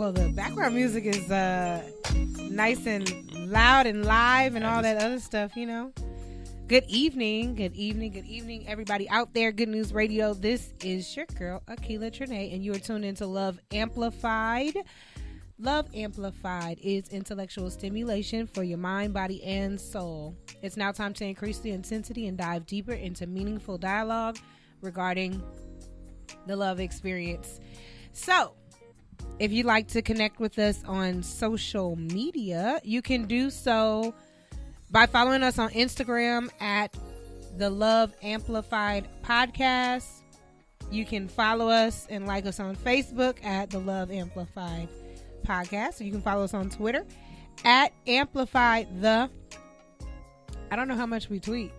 Well, the background music is nice and loud and live and all that other stuff, you know. Good evening, everybody out there. Good News Radio. This is your girl, Akila Trinae, and you are tuned into Love Amplified. Love Amplified is intellectual stimulation for your mind, body, and soul. It's now time to increase the intensity and dive deeper into meaningful dialogue regarding the love experience. So, if you'd like to connect with us on social media, you can do so by following us on Instagram at the Love Amplified Podcast. You can follow us and like us on Facebook at the Love Amplified Podcast. You can follow us on Twitter at Amplified the. I don't know how much we tweet,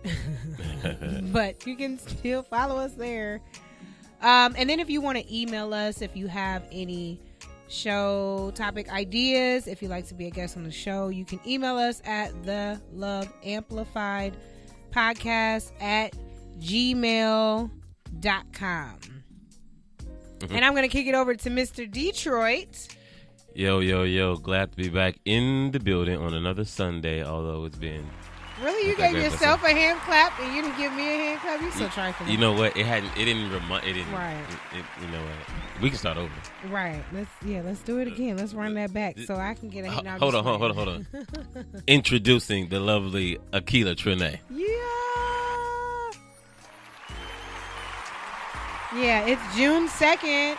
but you can still follow us there. And then if you want to email us, if you have any show topic ideas, if you'd like to be a guest on the show, you can email us at the Love Amplified Podcast at gmail.com. And I'm going to kick it over to Mr. Detroit. Yo. Glad to be back in the building on another Sunday, although it's been... Really? You gave yourself a hand clap and you didn't give me a hand clap? You so trifling. You know what? It didn't remind... Right. You know what? We can start over. Right. Let's do it again. Let's run that back so I can get a hand. Hold on. Introducing the lovely Akila Trinae. Yeah, it's June 2nd.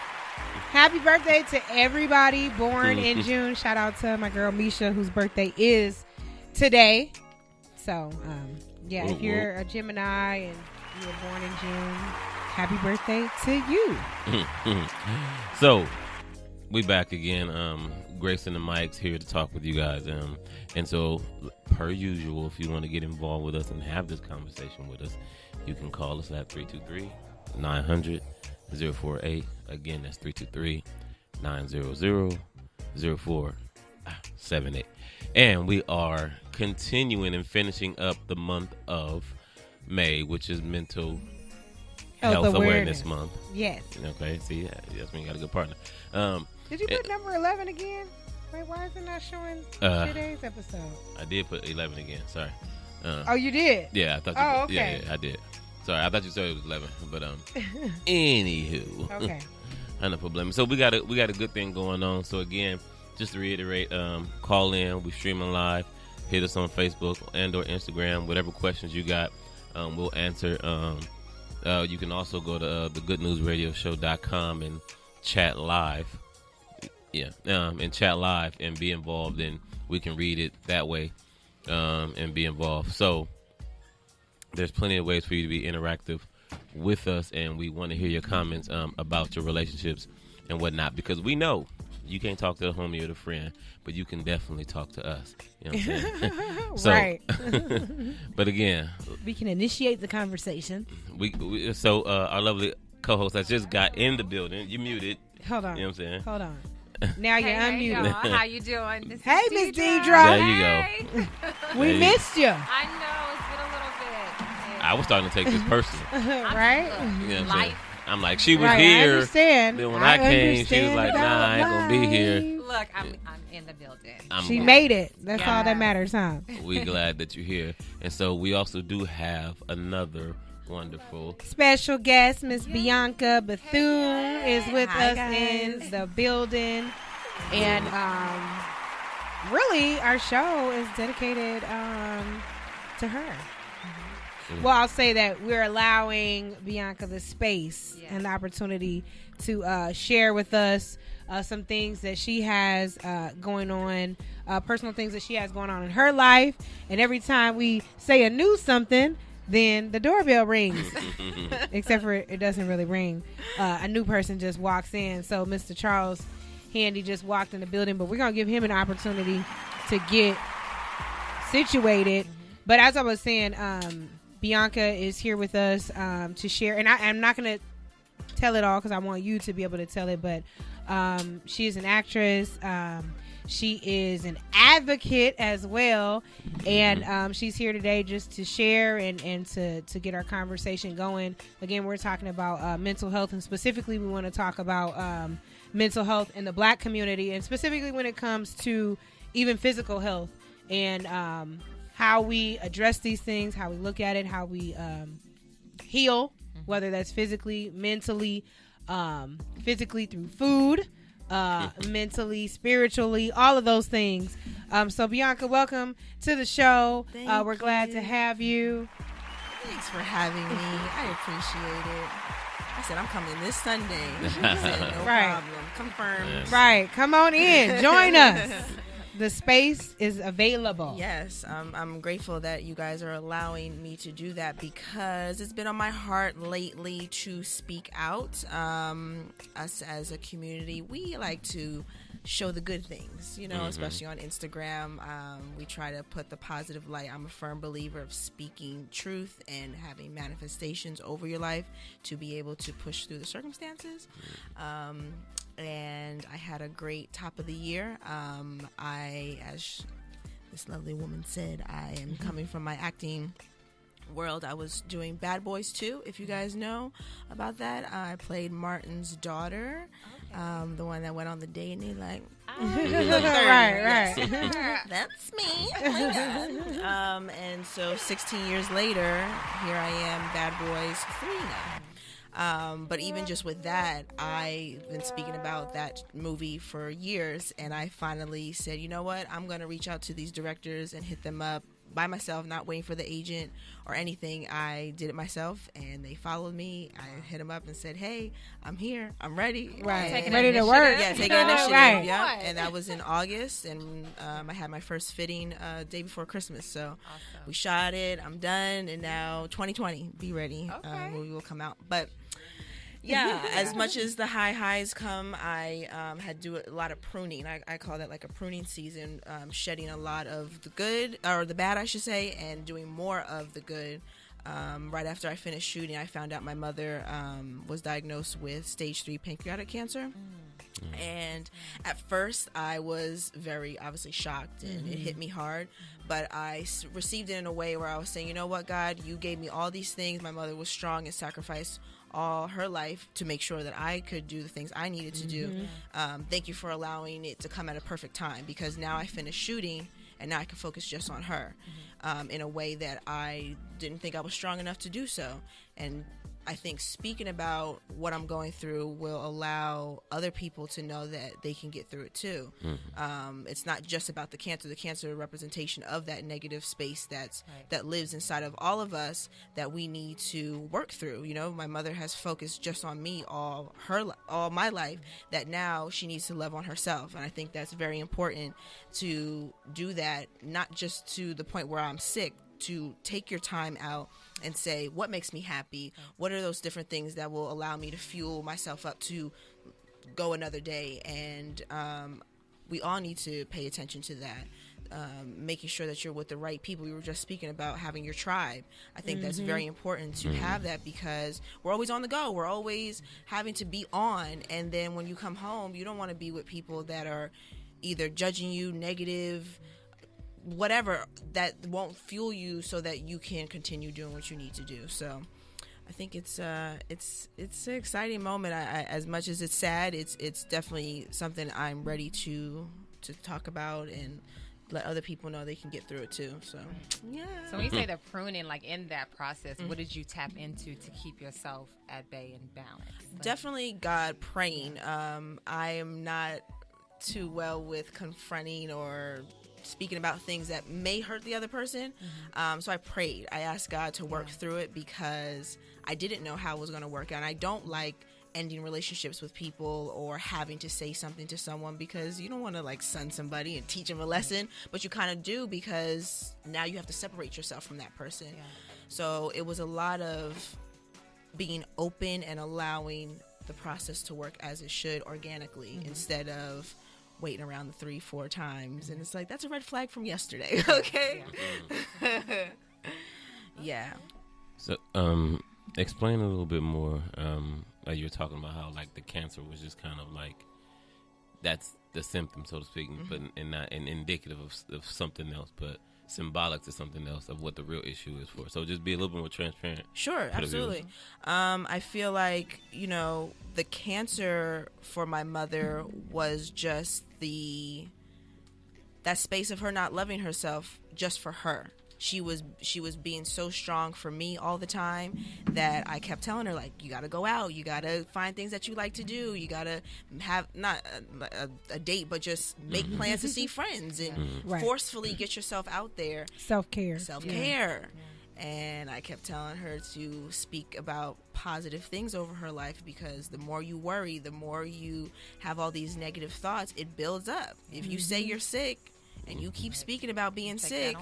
Happy birthday to everybody born in June. Shout out to my girl Misha, whose birthday is today. So, if you're a Gemini and you were born in June, happy birthday to you. So, we back again. Grace and the Mike's here to talk with you guys. And so, per usual, if you want to get involved with us and have this conversation with us, you can call us at 323-900-048. Again, that's 323-900-0478. And we are continuing and finishing up the month of May, which is Mental Health Awareness Month. Yes. Okay, see, that's when you got a good partner. Did you put number 11 again? Wait, why is it not showing today's episode? I did put 11 again, sorry. Oh, you did? Yeah, I thought you did. Okay. Yeah, I did. Sorry, I thought you said it was 11, but anywho. Okay. No problem. So we got a good thing going on. So again, just to reiterate, call in. We streaming live. Hit us on Facebook and or Instagram. Whatever questions you got, we'll answer. You can also go to thegoodnewsradioshow.com and chat live. Yeah, and chat live and be involved, and we can read it that way and be involved. So there's plenty of ways for you to be interactive with us, and we want to hear your comments about your relationships and whatnot, because we know you can't talk to the homie or the friend, but you can definitely talk to us. You know what I'm saying? Right. But again, we can initiate the conversation. So our lovely co-host that just got in the building, you muted. Hold on. You know what I'm saying? Hold on. Now you're unmuted. Y'all. How you doing? Hey, Miss Deidre. There you go. We missed you. I know. It's been a little bit. I was starting to take this personal. Right? You know what I'm saying? Life. I'm like, she was right, here. I understand. Then when I came, she was like, nah, I ain't going to be here. Look, I'm in the building. She made it. That's all that matters, huh? We're glad that you're here. And so we also do have another wonderful special guest. Miss Bianca Bethune is with us in the building. And really, our show is dedicated to her. Well, I'll say that we're allowing Bianca the space and the opportunity to share with us some things that she has going on, personal things that she has going on in her life. And every time we say a new something, then the doorbell rings. Except for it doesn't really ring. A new person just walks in. So Mr. Charles Handy just walked in the building, but we're going to give him an opportunity to get situated. But as I was saying, Bianca is here with us to share, and I'm not going to tell it all because I want you to be able to tell it. But she is an actress. She is an advocate as well, and she's here today just to share and to get our conversation going. Again, we're talking about mental health, and specifically we want to talk about mental health in the Black community, and specifically when it comes to even physical health and how we address these things, how we look at it, how we heal, whether that's physically, mentally, physically through food, mentally, spiritually, all of those things. So Bianca, welcome to the show. We're glad to have you. Thanks for having me. I appreciate it. I said I'm coming this Sunday. She said no problem. Confirmed. Right. Come on in. Join us. The space is available. Yes, I'm grateful that you guys are allowing me to do that because it's been on my heart lately to speak out. Us as a community, we like to show the good things, especially on Instagram. We try to put the positive light. I'm a firm believer of speaking truth and having manifestations over your life to be able to push through the circumstances. And I had a great top of the year. As this lovely woman said, I am coming from my acting world. I was doing Bad Boys 2, if you guys know about that. I played Martin's daughter, the one that went on the date and he like, right. That's me. Oh my God. And so 16 years later, here I am, Bad Boys 3 now. But even just with that, I've been speaking about that movie for years, and I finally said, you know what, I'm going to reach out to these directors and hit them up by myself, not waiting for the agent or anything. I did it myself, and they followed me. I hit them up and said, hey, I'm here. I'm ready. Right. Ready to work. Yeah, taking initiative. Right. Yeah. And that was in August, and I had my first fitting day before Christmas. So we shot it. I'm done, and now 2020, be ready. Movie will come out. But yeah, as much as the highs come, I had to do a lot of pruning. I call that like a pruning season, shedding a lot of the good, or the bad, I should say, and doing more of the good. Right after I finished shooting, I found out my mother was diagnosed with stage 3 pancreatic cancer. And at first, I was very obviously shocked, and it hit me hard. But I received it in a way where I was saying, you know what, God, you gave me all these things. My mother was strong and sacrificed all her life to make sure that I could do the things I needed to do. Thank you for allowing it to come at a perfect time, because now I finished shooting and now I can focus just on her in a way that I didn't think I was strong enough to do so. And I think speaking about what I'm going through will allow other people to know that they can get through it too. It's not just about the cancer representation of that negative space that lives inside of all of us that we need to work through. My mother has focused just on me all my life, that now she needs to love on herself. And I think that's very important to do that, not just to the point where I'm sick, to take your time out and say, what makes me happy? What are those different things that will allow me to fuel myself up to go another day? And we all need to pay attention to that. Making sure that you're with the right people. We were just speaking about having your tribe. I think that's very important to have that, because we're always on the go. We're always having to be on. And then when you come home, you don't want to be with people that are either judging you, negative, whatever, that won't fuel you so that you can continue doing what you need to do. So I think it's an exciting moment. I as much as it's sad, it's definitely something I'm ready to talk about and let other people know they can get through it too. So yeah. So when you say the pruning, like in that process, what did you tap into to keep yourself at bay and balanced? Definitely God, praying. I am not too well with confronting or speaking about things that may hurt the other person. So I prayed. I asked God to work through it, because I didn't know how it was going to work out. And I don't like ending relationships with people or having to say something to someone, because you don't want to like sun somebody and teach them a lesson, but you kind of do, because now you have to separate yourself from that person. So it was a lot of being open and allowing the process to work as it should organically, instead of waiting around the 3-4 times. And it's like, that's a red flag from yesterday. Okay. Yeah. So Explain a little bit more. Like you were talking about how like the cancer was just kind of like that's the symptom, so to speak, but and not and indicative of something else, but symbolic to something else of what the real issue is for. So just be a little bit more transparent. Sure, absolutely. I feel like, the cancer for my mother was just that space of her not loving herself just for her. She was being so strong for me all the time that I kept telling her, like, you got to go out. You got to find things that you like to do. You got to have not a date, but just make plans to see friends and forcefully get yourself out there. Self-care. Yeah. And I kept telling her to speak about positive things over her life, because the more you worry, the more you have all these negative thoughts, it builds up. If you say you're sick, and you keep speaking about being sick,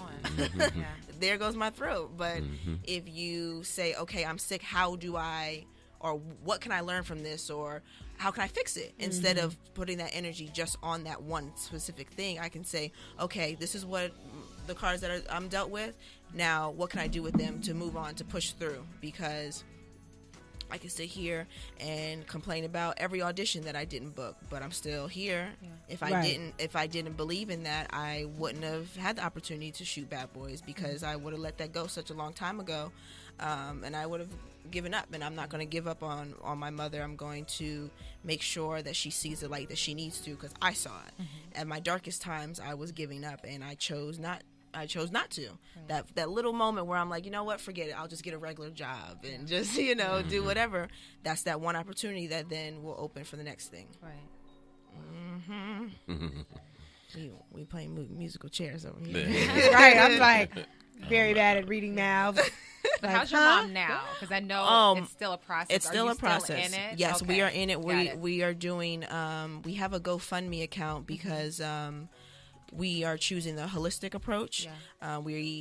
there goes my throat. But if you say, okay, I'm sick, how do I, or what can I learn from this, or how can I fix it? Instead of putting that energy just on that one specific thing, I can say, okay, this is what the cards that I'm dealt with. Now, what can I do with them to move on, to push through? Because I can sit here and complain about every audition that I didn't book, but I'm still here. Yeah. If I didn't believe in that, I wouldn't have had the opportunity to shoot Bad Boys, because I would have let that go such a long time ago, and I would have given up. And I'm not going to give up on my mother. I'm going to make sure that she sees the light that she needs to, because I saw it. At my darkest times, I was giving up, and I chose not to. That little moment where I'm like, you know what, forget it, I'll just get a regular job and just do whatever. That's that one opportunity that then will open for the next thing. We playing musical chairs over here. Right, I'm like very bad at reading now. But how's your mom now? Because I know it's still a process. It's still a process. Still in it? Yes, okay. We are in it. We are doing. We have a GoFundMe account because we are choosing the holistic approach.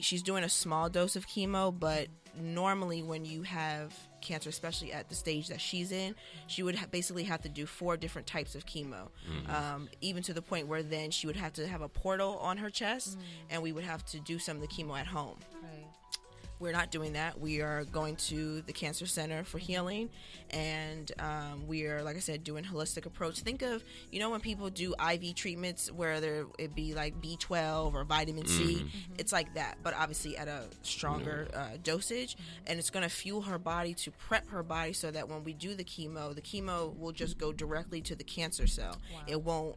She's doing a small dose of chemo, but normally when you have cancer, especially at the stage that she's in, she would basically have to do 4 different types of chemo, even to the point where then she would have to have a portal on her chest, and we would have to do some of the chemo at home. We're not doing that. We are going to the Cancer Center for Healing, and we are, like I said, doing holistic approach. Think of, when people do IV treatments where it be like B12 or vitamin C. It's like that, but obviously at a stronger dosage, and it's going to fuel her body to prep her body so that when we do the chemo will just go directly to the cancer cell. Wow. It won't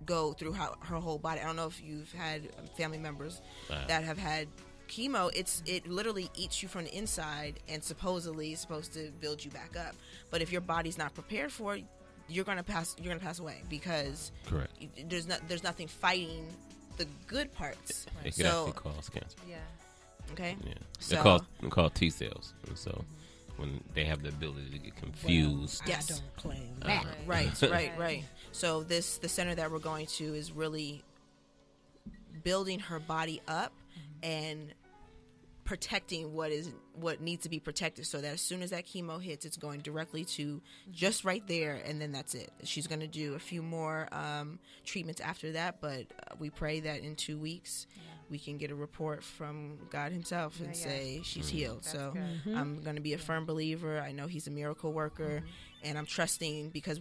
go through her whole body. I don't know if you've had family members that have had chemo. It literally eats you from the inside, and supposedly is supposed to build you back up. But if your body's not prepared for it, you're gonna pass away, because there's nothing fighting the good parts. It could actually cause cancer. Okay. Yeah. So, they're called T cells, and so when they have the ability to get confused. I don't claim that. Right. So the center that we're going to is really building her body up and protecting what needs to be protected, so that as soon as that chemo hits, it's going directly to just right there, and then that's it. She's going to do a few more treatments after that, but we pray that in 2 weeks we can get a report from God himself and say she's healed. That's so I'm going to be a firm believer. I know he's a miracle worker, and I'm trusting, because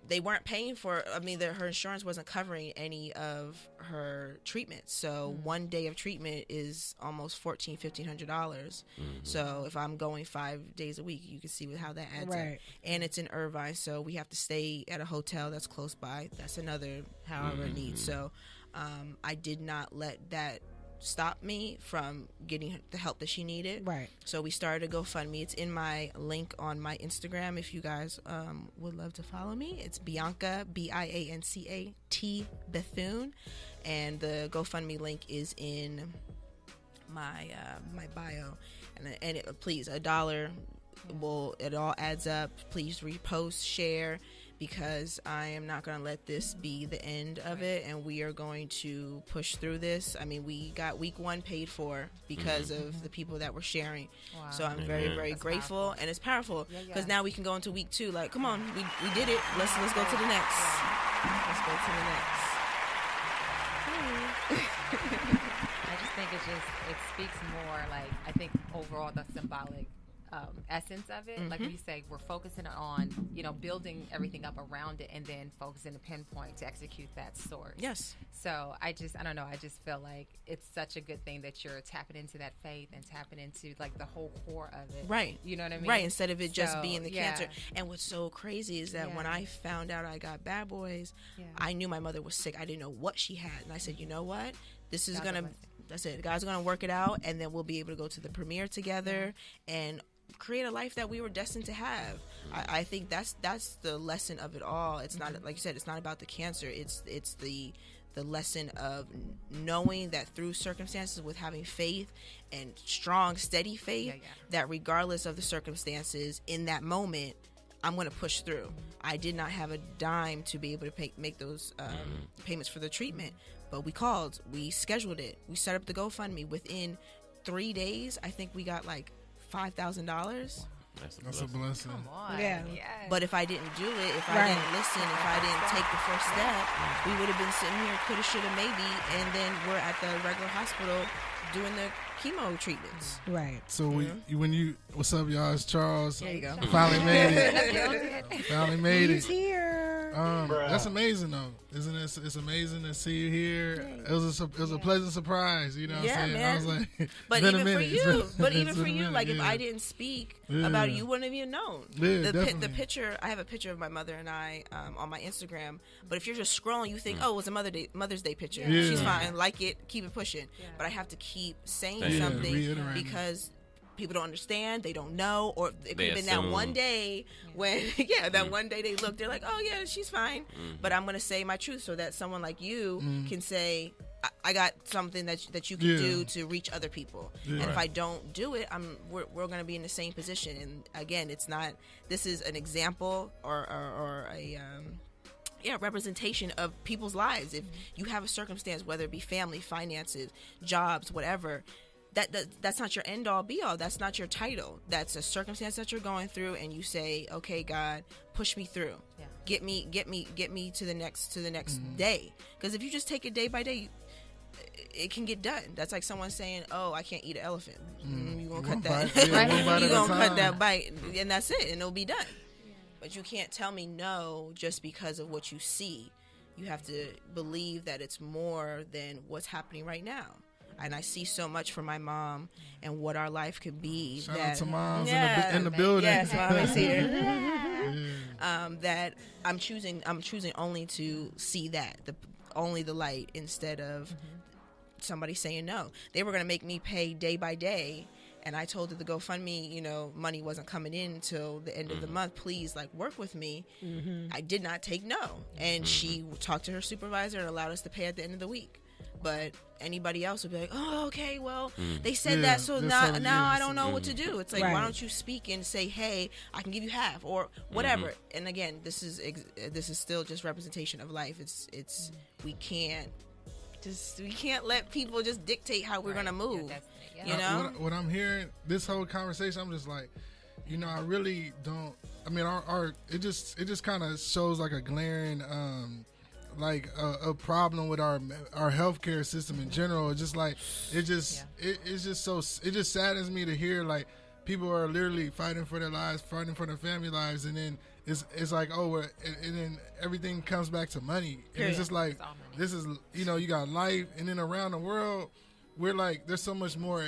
they weren't paying for, her insurance wasn't covering any of her treatments. So 1 day of treatment is almost $1,400-$1,500. So if I'm going 5 days a week, you can see how that adds up. And it's in Irvine, so we have to stay at a hotel that's close by. That's another however it needs. So I did not let that stop me from getting the help that she needed. So we started a GoFundMe. It's in my link on my Instagram if you guys would love to follow me. It's Bianca, Biancat Bethune, and the GoFundMe link is in my bio. And please, $1 it all adds up. Please repost, share, because I am not going to let this be the end of it, and we are going to push through this. We got week 1 paid for because of the people that were sharing. So I'm very, very grateful, powerful. And it's powerful because now we can go into week 2. Like, come on, we did it. Let's go to the next. Let's go to the next. I just think it speaks more, like, I think overall the symbolic essence of it. Like you say, we're focusing on, building everything up around it and then focusing to pinpoint to execute that source. Yes. So I don't know. I just feel like it's such a good thing that you're tapping into that faith and tapping into like the whole core of it. Right. You know what I mean? Right. Instead of it just being the cancer. And what's so crazy is that when I found out I got bad boys, I knew my mother was sick. I didn't know what she had. And I said, you know what? This is going to, that's it. God's going to work it out. And then we'll be able to go to the premiere together and create a life that we were destined to have. I think that's the lesson of it all. It's not, like you said, it's not about the cancer. It's the lesson of knowing that through circumstances, with having faith and strong, steady faith, that regardless of the circumstances in that moment, I'm going to push through. I did not have a dime to be able to make those payments for the treatment, but we called, we scheduled it, we set up the GoFundMe. Within 3 days, I think we got like $5,000. That's a blessing. Come on. Yeah. Yes. But if I didn't do it, if I didn't listen, if I didn't take the first step, we would have been sitting here, coulda, shoulda, maybe, and then we're at the regular hospital doing the chemo treatments. Right. So what's up, y'all? It's Charles. There you go. Finally made it. Finally made He's it. here. That's amazing, though, isn't it? It's amazing to see you here. It was a pleasant surprise, you know what I'm saying? Man. I was like, but it's been even a minute. even for you, like if I didn't speak about it, you wouldn't have even known. Yeah, The picture, I have a picture of my mother and I on my Instagram. But if you're just scrolling, you think, oh, it's a Mother's Day picture. Yeah. She's fine, like it, keep it pushing. But I have to keep saying something reiterating. because people don't understand, they don't know, or it could They have been that assume. one day when, one day they look, they're like, oh yeah, she's fine. But I'm gonna say my truth so that someone like you can say, I got something that you can do to reach other people. And if I don't do it, we're gonna be in the same position. And again, it's not. This is an example or a representation of people's lives. If you have a circumstance, whether it be family, finances, jobs, whatever. That's not your end all be all. That's not your title. That's a circumstance that you're going through, and you say, "Okay, God, push me through. Get me to the next day." Because if you just take it day by day, it can get done. That's like someone saying, "Oh, I can't eat an elephant." You gonna cut that? You gonna cut that bite, and that's it, and it'll be done. But you can't tell me no just because of what you see. You have to believe that it's more than what's happening right now. And I see so much for my mom and what our life could be. Shout out to moms in the building. Yes, mom is here. That I'm choosing only to see only the light instead of somebody saying no. They were going to make me pay day by day. And I told her the GoFundMe, money wasn't coming in until the end of the month. Please, work with me. I did not take no. And she talked to her supervisor and allowed us to pay at the end of the week. But anybody else would be like, oh, okay, well, they said that, so now I don't know what to do. It's like, why don't you speak and say, hey, I can give you half or whatever. And again, this is still just representation of life. It's we can't let people just dictate how we're gonna move. You know, what I'm hearing this whole conversation, I'm just like, I really don't. I mean, our it just kind of shows like a glaring. A problem with our healthcare system in general. It's just it just saddens me to hear people are literally fighting for their lives, fighting for their family lives, and then it's like and then everything comes back to money. And it's just like this is you got life, and then around the world we're there's so much more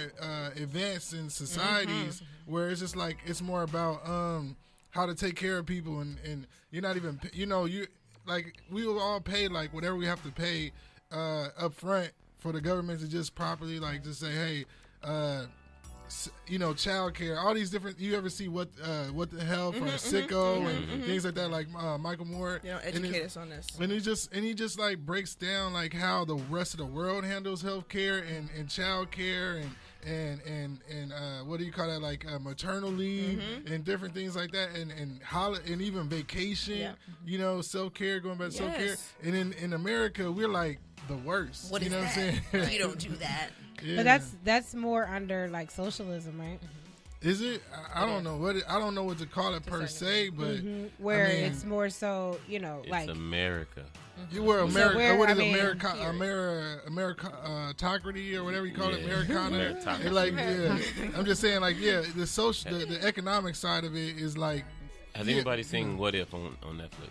advanced in societies where it's just it's more about how to take care of people, and you're not even we will all pay whatever we have to pay up front for the government to just properly just say, hey, child care, all these different. You ever see what the hell for a sicko and things like that, Michael Moore. Educate us on this. And he just breaks down how the rest of the world handles health care and child care and what do you call that, maternal leave and different things like that, and even vacation, self-care, going back to self-care. And in America, we're the worst. What you is know that? what I'm saying? You don't do that. But that's more under socialism, right? Is it? I don't know I don't know what to call it per se, but where it's more so, it's like America. You were America. where, What is I mean, Americocracy or whatever you call it, Americana. Meritocracy. And like, I'm just saying, like, the social, the economic side of it is like. Has anybody seen What If on Netflix?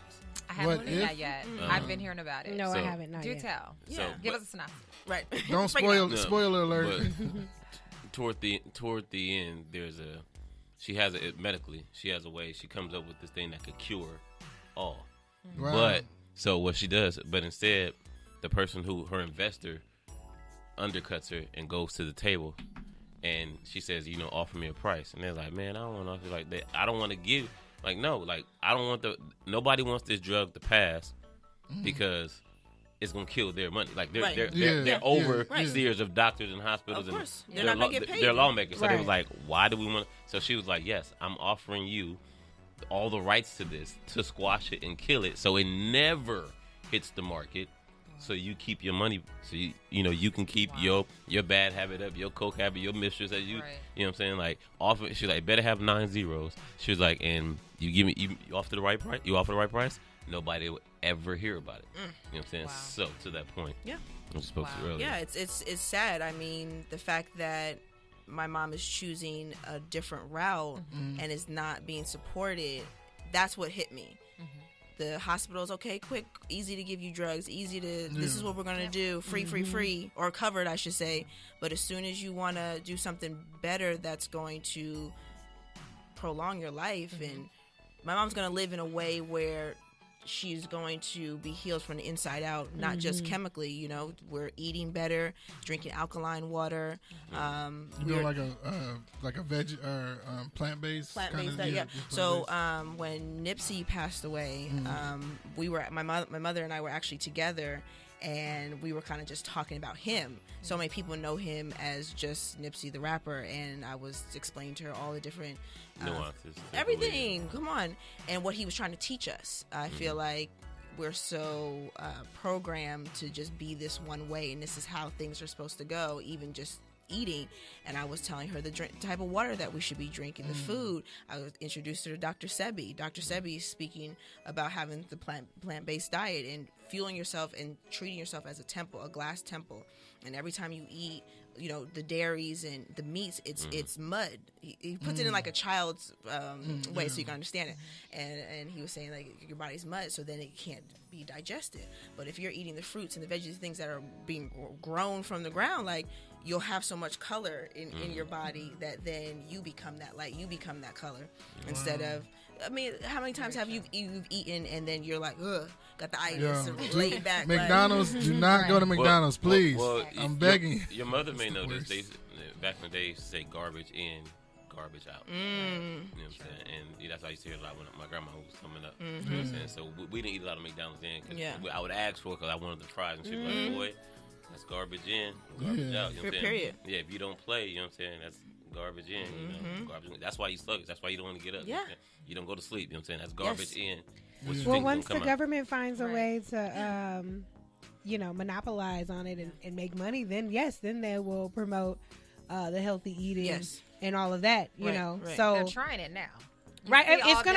I haven't What seen that if? yet. I've been hearing about it. no, So- I haven't. Not Do yet. tell. So, Give but- us a synopsis. Right. Don't Break it down. spoil. Spoiler alert. But toward the end, she has medically, she has a way. She comes up with this thing that could cure all. Wow. But so what she does, but instead, the person her investor undercuts her and goes to the table, and she says, offer me a price. And they're like, man, I don't want to offer like that. I don't want to give. Like, no, like I don't want nobody wants this drug to pass because it's gonna kill their money. Like they're Right. they're overseers of doctors and hospitals. Of course. And They're not gonna get paid. They're lawmakers. So they Right. was like, why do we want? So she was like, yes, I'm offering you all the rights to this to squash it and kill it, so it never hits the market. So you keep your money. So you can keep your bad habit up, your coke habit, your mistress. That you Right. you know what I'm saying? Like offer. She's like, better have 9 zeros. She was like, and you give me you offer the right price. You offer the right price. Nobody will ever hear about it. You know what I'm saying? Wow. So to that point, Yeah. I spoke to earlier. Yeah, it's sad. I mean, the fact that my mom is choosing a different route and is not being supported, that's what hit me. The hospital's okay, quick, easy to give you drugs, easy to, this is what we're going to do, free, or covered, I should say. But as soon as you want to do something better that's going to prolong your life, and my mom's going to live in a way where she's going to be healed from the inside out, not just chemically. We're eating better, drinking alkaline water. You doing like a veg or plant-based Plant-based, yeah. So when Nipsey passed away, we were my mother and I were actually together, and we were kind of just talking about him. So many people know him as just Nipsey the rapper, and I was explaining to her all the different Nuances. everything. Come on, and what he was trying to teach us. I feel like we're so programmed to just be this one way, and this is how things are supposed to go, even just eating. And I was telling her the type of water that we should be drinking, the food. I was introduced her to Dr. Sebi. Dr. Sebi is speaking about having the plant-based diet and fueling yourself and treating yourself as a temple, a glass temple. And every time you eat, the dairies and the meats, it's mud. He puts it in like a child's way so you can understand it. And he was saying, like, your body's mud, so then it can't be digested. But if you're eating the fruits and the veggies, things that are being grown from the ground, like, you'll have so much color in your body that then you become that light, you become that color. Instead of, I mean, how many times have you've eaten and then you're like, ugh, got the itis and laid back. McDonald's, do not go to McDonald's, please. I'm begging you. Your mother may know this. Back in the day, they used to say garbage in, garbage out. You know what I'm saying? And that's how I used to hear a lot when my grandma was coming up. You know what I'm saying? So we didn't eat a lot of McDonald's then. Cause I would ask for it because I wanted the fries, and she'd be like, boy, that's garbage in, garbage out. You know what I'm saying? Period. Yeah, if you don't play, you know what I'm saying? That's garbage in. Garbage in. That's why you sluggish. That's why you don't want to get up. Yeah. You don't go to sleep. You know what I'm saying? That's garbage in. Well, once the government finds a way to, monopolize on it and make money, then they will promote the healthy eating and all of that. You know, so they're trying it now. Right, it's going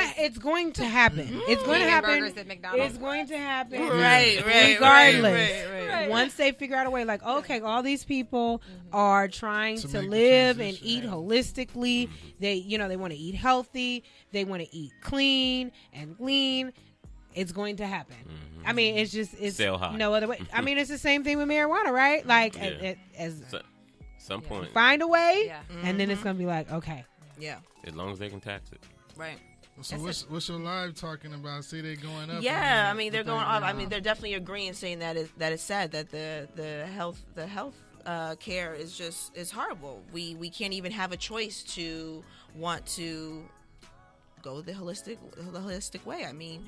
to happen. It's going to happen. Burgers at McDonald's. It's going to happen. Right. Regardless, Right. once they figure out a way, like, okay, all these people are trying to live and eat holistically. They want to eat healthy. They want to eat clean and lean. It's going to happen. I mean, it's no other way. I mean, it's the same thing with marijuana, right? Like, at some point, find a way, and then it's going to be like, okay, as long as they can tax it. Right. So what's your live talking about? See, they going up. Yeah, I mean, they're going up. I mean, they're definitely agreeing, saying that it's sad that the health care is horrible. We can't even have a choice to want to go the holistic way. I mean,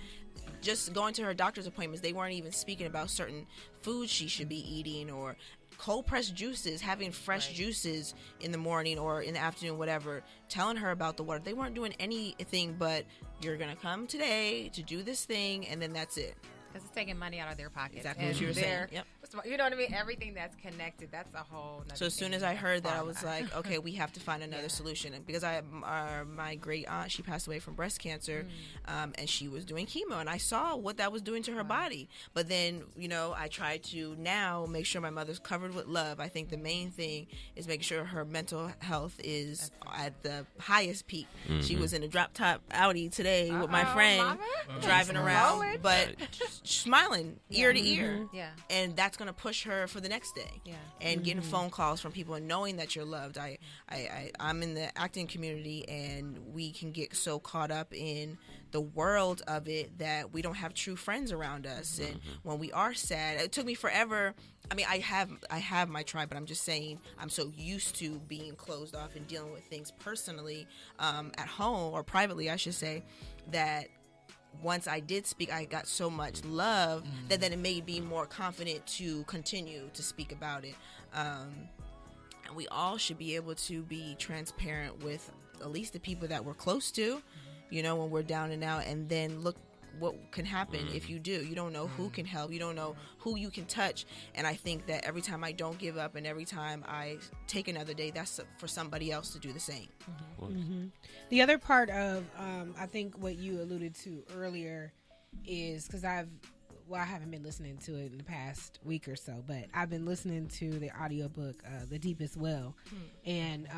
just going to her doctor's appointments, they weren't even speaking about certain foods she should be eating, or cold pressed juices, having fresh juices in the morning or in the afternoon, whatever, telling her about the water. They weren't doing anything but, you're going to come today to do this thing, and then that's it. Because it's taking money out of their pockets. Exactly what you were saying. Yep. You know what I mean? Everything that's connected, that's a whole. So as soon as I heard that, I was like, okay, we have to find another solution. Because my great aunt, she passed away from breast cancer, and she was doing chemo, and I saw what that was doing to her body. But then, I try to now make sure my mother's covered with love. I think the main thing is making sure her mental health is at the highest peak. She was in a drop top Audi today with my friend driving around, but smiling ear to ear. Yeah. And that's going to push her for the next day. Yeah. And getting phone calls from people and knowing that you're loved. I'm in the acting community, and we can get so caught up in the world of it that we don't have true friends around us. And when we are sad, it took me forever. I mean, I have my tribe, but I'm just saying I'm so used to being closed off and dealing with things personally at home, or privately, I should say, that once I did speak, I got so much love that it made me more confident to continue to speak about it. And we all should be able to be transparent with at least the people that we're close to, when we're down and out, and then look what can happen if you do. You don't know who can help. You don't know who you can touch. And I think that every time I don't give up and every time I take another day, that's for somebody else to do the same. The other part of, I think what you alluded to earlier is, because I haven't been listening to it in the past week or so, but I've been listening to the audiobook, The Deepest Well. And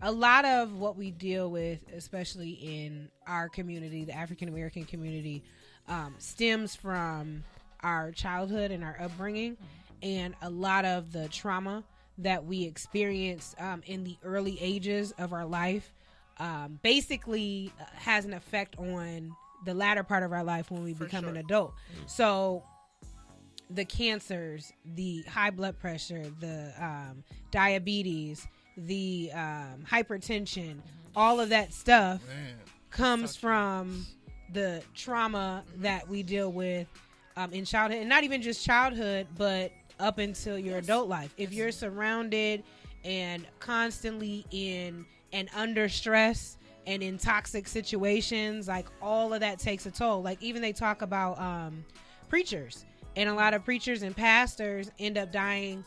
a lot of what we deal with, especially in our community, the African American community, stems from our childhood and our upbringing, and a lot of the trauma that we experience in the early ages of our life basically has an effect on the latter part of our life when we become an adult. So the cancers, the high blood pressure, the diabetes, the hypertension, all of that stuff comes from the trauma that we deal with in childhood, and not even just childhood, but up until your adult life. If you're surrounded and constantly in and under stress and in toxic situations, like, all of that takes a toll. Like, even they talk about preachers, and a lot of preachers and pastors end up dying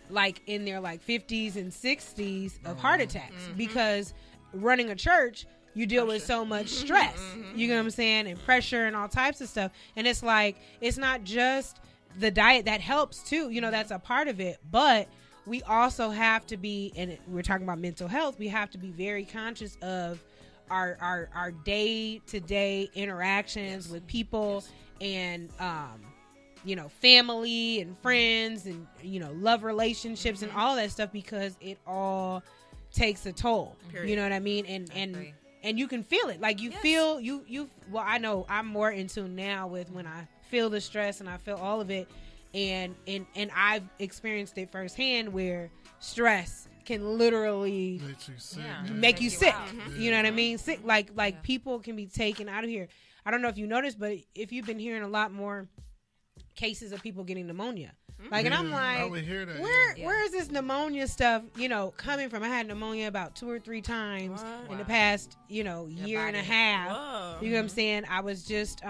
like in their 50s and 60s of heart attacks, because running a church, you deal with so much stress, you know what I'm saying, and pressure and all types of stuff. And it's like, it's not just the diet that helps too, that's a part of it, but we also have to be, and we're talking about mental health, we have to be very conscious of our day-to-day interactions with people, and family and friends, and love relationships and all that stuff, because it all takes a toll. Period. You know what I mean? And you can feel it. Like, you feel you well, I know I'm more in tune now with when I feel the stress and I feel all of it, and I've experienced it firsthand, where stress can literally make you sick. You know what I mean? Sick, like people can be taken out of here. I don't know if you noticed, but if you've been hearing a lot more cases of people getting pneumonia. Like, and I'm like, I would hear that, where is this pneumonia stuff, coming from? I had pneumonia about 2 or 3 times in the past, year and a half. Whoa. You know what I'm saying? I was just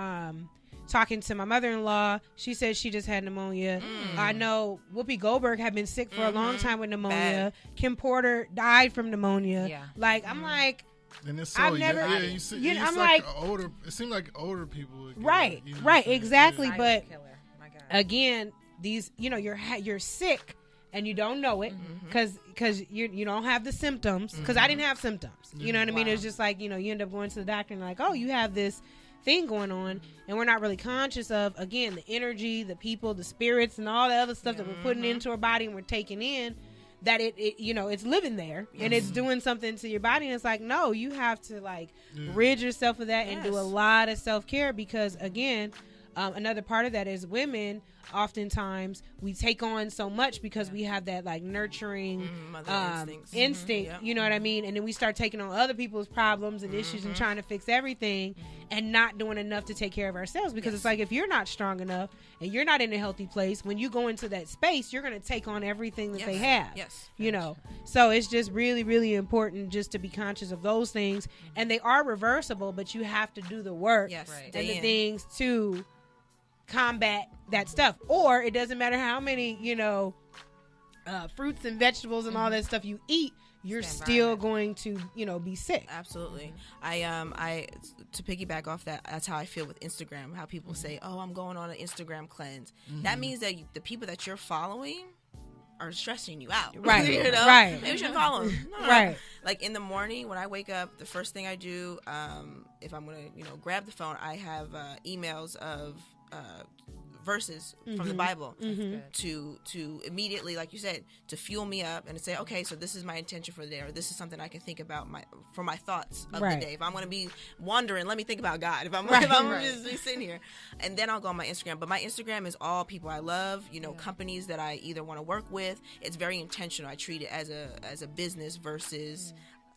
talking to my mother-in-law. She said she just had pneumonia. I know Whoopi Goldberg had been sick for a long time with pneumonia. Bad. Kim Porter died from pneumonia. Yeah. Like, I'm like, and it's so, I've never, I'm like older. It seemed like older people would get right, it, right, exactly. But again, these, you're sick and you don't know it, because you don't have the symptoms. Because I didn't have symptoms. You know what I mean? It's just like, you end up going to the doctor and like, oh, you have this thing going on, and we're not really conscious of, again, the energy, the people, the spirits, and all the other stuff that we're putting into our body and we're taking in, that it it's living there and it's doing something to your body. And it's like, no, you have to rid yourself of that and do a lot of self-care, because again, another part of that is women, oftentimes we take on so much because we have that nurturing instinct, you know what I mean? And then we start taking on other people's problems and issues and trying to fix everything. and not doing enough to take care of ourselves, because it's like, if you're not strong enough and you're not in a healthy place, when you go into that space, you're going to take on everything that they have. You know, so it's just really, really important just to be conscious of those things, and they are reversible, but you have to do the work and the things to combat that stuff. Or it doesn't matter how many, you know, fruits and vegetables and all that stuff you eat, you're still going to, you know, be sick. Absolutely. I to piggyback off that, that's how I feel with Instagram. How people say, "Oh, I'm going on an Instagram cleanse." That means that the people that you're following are stressing you out. Right. You know? Right. Maybe you should follow them. No. Right. Like in the morning when I wake up, the first thing I do, if I'm gonna, you know, grab the phone, I have emails of verses from the Bible to immediately, like you said, to fuel me up and to say, okay, so this is my intention for the day, or this is something I can think about for my thoughts of the day. If I'm going to be wandering, let me think about God. If I'm just be sitting here, and then I'll go on my Instagram. But my Instagram is all people I love, you know, companies that I either want to work with. It's very intentional. I treat it as a business versus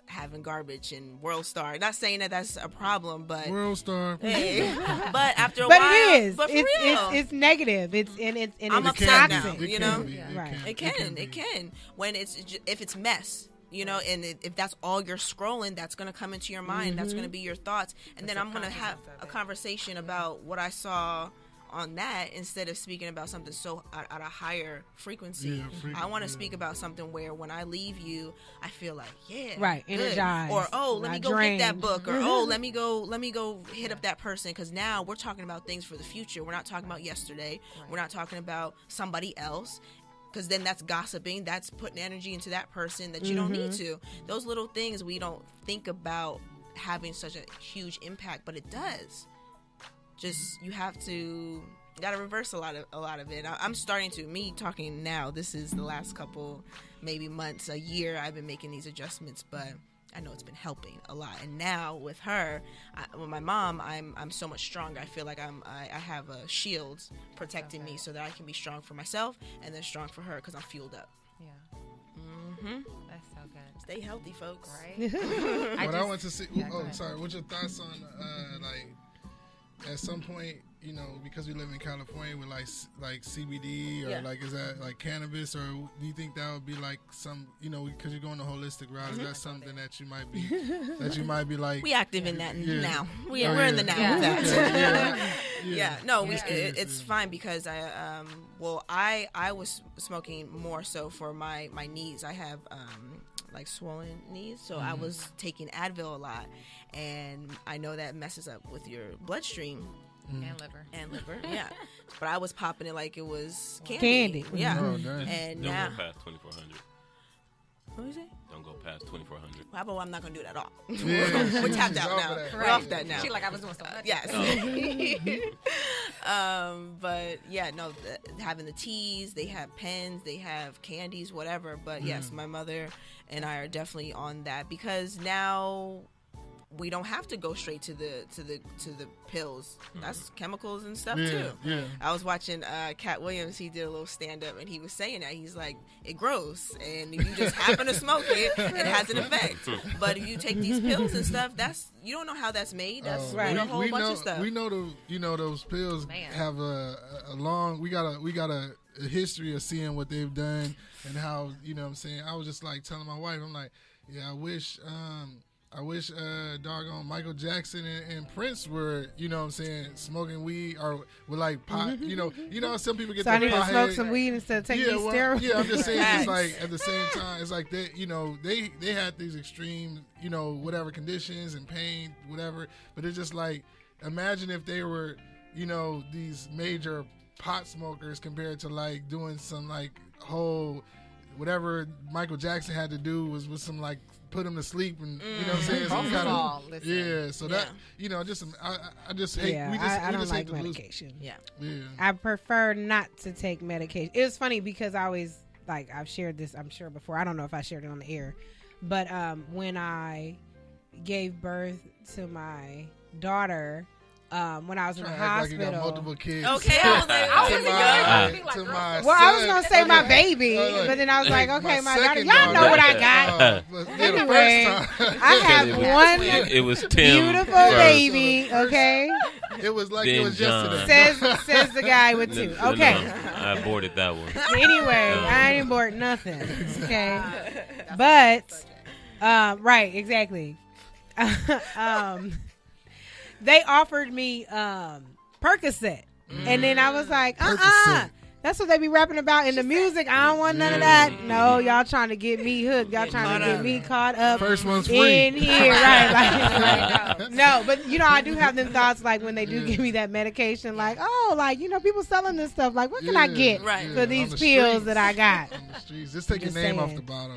having garbage and World Star. Not saying that that's a problem, but World Star. Hey, but after a but while, it is. But for it's, real, it's negative. It's I'm it's upset toxic. now. You know, Right. It can. When if it's mess. You know, and if that's all you're scrolling, that's going to come into your mind. That's going to be your thoughts. And then I'm going to have a conversation about what I saw on that instead of speaking about something so at a higher frequency. I want to speak about something where when I leave you, I feel like, good. Energized. Or, oh, let me go drained. get that book. Or, oh, let me go hit up that person. Because now we're talking about things for the future. We're not talking about yesterday. We're not talking about somebody else. Because then that's gossiping. That's putting energy into that person that you don't need to. Those little things we don't think about having such a huge impact, but it does. Just you got to reverse a lot of it. I'm starting to. Me talking now. This is the last couple, maybe months, a year. I've been making these adjustments, but I know it's been helping a lot. And now with her, with my mom, I'm so much stronger. I feel like I have a shield protecting me so that I can be strong for myself and then strong for her because I'm fueled up. Yeah. That's so good. Stay healthy, folks. Right. I want to see. Sorry. What's your thoughts on like at some point? You know, because we live in California with like CBD or like, is that like cannabis, or do you think that would be like some, you know, because you're going the holistic route, is that something that you might be like, we active in that now. We're in the now with that. No, it's fine because I was smoking more so for my knees. I have like swollen knees, so I was taking Advil a lot, and I know that messes up with your bloodstream. And liver, yeah. But I was popping it like it was candy. Yeah. Oh, Don't and now, go past 2,400. What was it? Don't go past 2,400. Well, I'm not going to do that at all. Yeah. We're tapped out now. We're off that now. She like, I was doing so much. Yes. But yeah, no, having the teas, they have pens, they have candies, whatever. But yes, my mother and I are definitely on that because now we don't have to go straight to the pills. That's chemicals and stuff too. Yeah. I was watching Cat Williams. He did a little stand up and he was saying that he's like, it grows and if you just happen to smoke it, it has an effect. But if you take these pills and stuff, that's, you don't know how that's made. That's a whole bunch of stuff. We know those pills have a long. We got a history of seeing what they've done and how, you know what I'm saying. I was just like telling my wife, I'm like, yeah, I wish doggone Michael Jackson and Prince were, you know what I'm saying, smoking weed or with like pot, you know some people get so I need to smoke head. some weed instead of taking these steroids. Yeah, I'm just saying it's like at the same time, it's like they, you know, they had these extreme, you know, whatever conditions and pain, whatever, but it's just like, imagine if they were, you know, these major pot smokers compared to like doing some like whole, whatever Michael Jackson had to do was with some like put him to sleep and you know what I'm saying, some kind of that, you know, just I just hate I don't like medication. I prefer not to take medication. It was funny because I always, like, I've shared this, I'm sure, before. I don't know if I shared it on the air, but when I gave birth to my daughter, when I was in the Trying to act like you hospital. got multiple kids. Okay, I was like, to my Well, I was son. gonna say my baby, Like, but then I was like, okay, my daughter. second Y'all know what I daughter. got. But yeah, Anyway, the first time. I have It was- one It was Tim. beautiful first. baby. Okay, It was like Then it was John. yesterday. says the guy with two. No, Okay. I aborted that one. Anyway, I ain't bought nothing. Okay, but right, exactly. They offered me Percocet, and then I was like, Percocet. That's what they be rapping about in the music. I don't want none of that. No, y'all trying to get me hooked. Y'all trying to get me caught up First one's free. in here, right? Like, no, but I do have them thoughts like when they do give me that medication, like, oh, like people selling this stuff. Like, what can I get Right. for these on the pills streets. that I got? On the streets. Just take your Just name off saying. the bottle.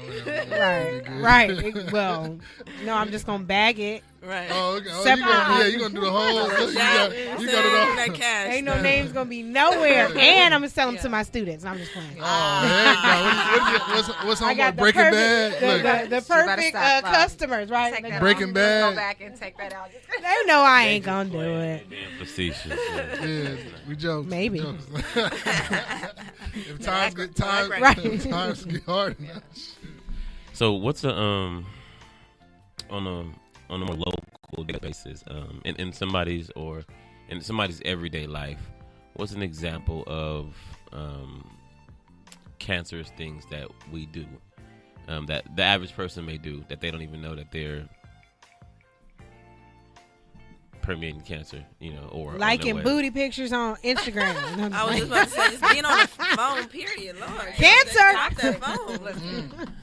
Right. Well, no, I'm just gonna bag it. Right. Oh, okay. Oh, Separate. you gonna do the whole. You got it that all. cash. Ain't no names gonna be nowhere, and I'm gonna sell them to my students. I'm just playing. Oh, heck no. What's I on got the Breaking perfect, Bad? the Look, perfect stop, Rob. customers, right? Take They that Breaking out. Bad. Go back and take that out. know I ain't gonna do it. Being facetious. yeah, we joke. Maybe. We joke. If times get Right. times get hard. So what's a on a more local basis in somebody's everyday life? What's an example of cancerous things that we do that the average person may do that they don't even know that they're permeating cancer, or Liking on their way. booty pictures on Instagram. I was just about to say, just being on the phone, period. Lord. Cancer. Stop that phone.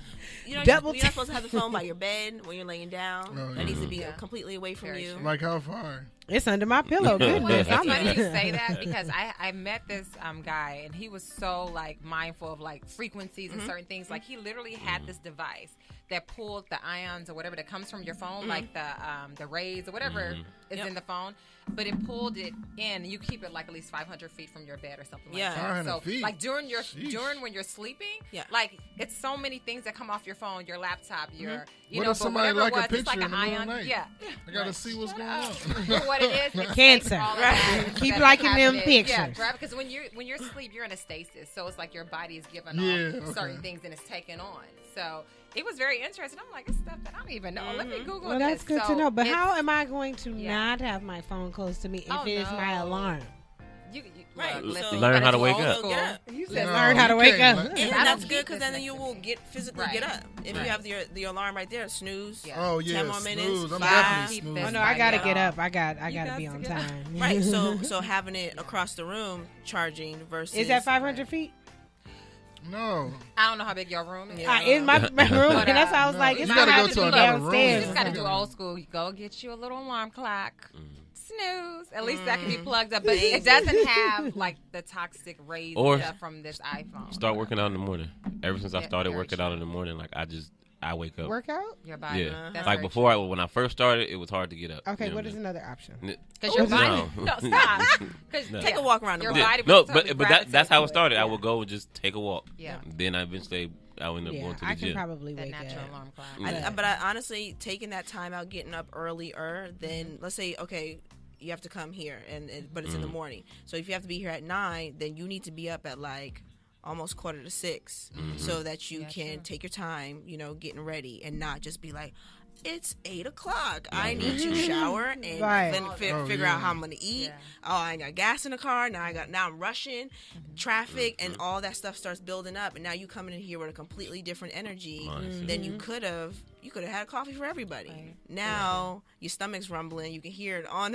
You're Double not supposed to have the phone by your bed when you're laying down. Oh, That needs to be Yeah. completely away from Very you. true. Like how far? It's under my pillow. Goodness. It's funny you say that because I met this guy and he was so like mindful of like frequencies and certain things. Like he literally had this device that pulled the ions or whatever that comes from your phone, like the rays or whatever is in the phone. But it pulled it in. You keep it like at least 500 feet from your bed or something Yeah. like that. 500 So feet? like during Sheesh. when you're sleeping, Yeah. like it's so many things that come off your phone, your laptop, your What but if somebody whatever it like a was, it's like picture an in the middle of ion. the night? Yeah. I gotta see what's going on. But what it is, it Cancer. takes all of Right. that and Keep instead of liking them having it- pictures. Yeah, right. Because when you're asleep, you're in a stasis, so it's like your body is giving Yeah, off certain okay. things and it's taking on. So it was very interesting. I'm like, it's stuff that I don't even know. Let me Google Well, this. that's good So to know. But it's- how am I going to Yeah. not have my phone close to me if Oh, it is my no. alarm? You, Right. look, So- listen, you Learn gotta how to do wake old up. school. Get up. You said No, learn how to you wake can't. up. And I that's don't good keep because this then you next will to me. get physically Right. get up. If Right. you have the alarm right there, snooze. Yeah. Oh yeah, 10 more minutes, snooze. I'm 5. definitely Keep snoozing. Oh no, I gotta Yeah. get up. I got You to got be to on get up. time. Right. So having it across the room charging versus Is that 500 feet? No, I don't know how big your room is. Yeah. In my room, But, and that's why I was no, like, you it's gotta not go have to be another room. You downstairs. just gotta do old school. You go get you a little alarm clock. Snooze. At least that can be plugged up, but it doesn't have like the toxic rays Or- stuff from this iPhone. Start working out in the morning. Ever since I Yeah, started very working out in the morning, like I wake up. Workout? Your body. Yeah, That's like very before when I first started, it was hard to get up. Okay, You know what what is I another option? mean? Because your body. No. No, stop. 'Cause, No. Take a walk around the Your block. body No, will totally but that's how it gravitate started. to I would go and just take a walk. Yeah. Then I eventually I would end up Yeah, going to the I can gym. probably that wake natural up. alarm clock. Yeah. But I honestly taking that time out, getting up earlier. Then let's say, okay, you have to come here, but it's in the morning. So if you have to be here at 9, then you need to be up at like almost 5:45, so that you Yeah, can sure. take your time, getting ready, and not just be like, it's 8:00. I need to shower and Right. then figure yeah. out how I'm gonna eat. Yeah. Oh, I ain't got gas in the car. Now I'm rushing, traffic, and all that stuff starts building up. And now you coming in here with a completely different energy Mindset. than you could have. You could have had coffee for everybody. Right. Now your stomach's rumbling. You can hear it on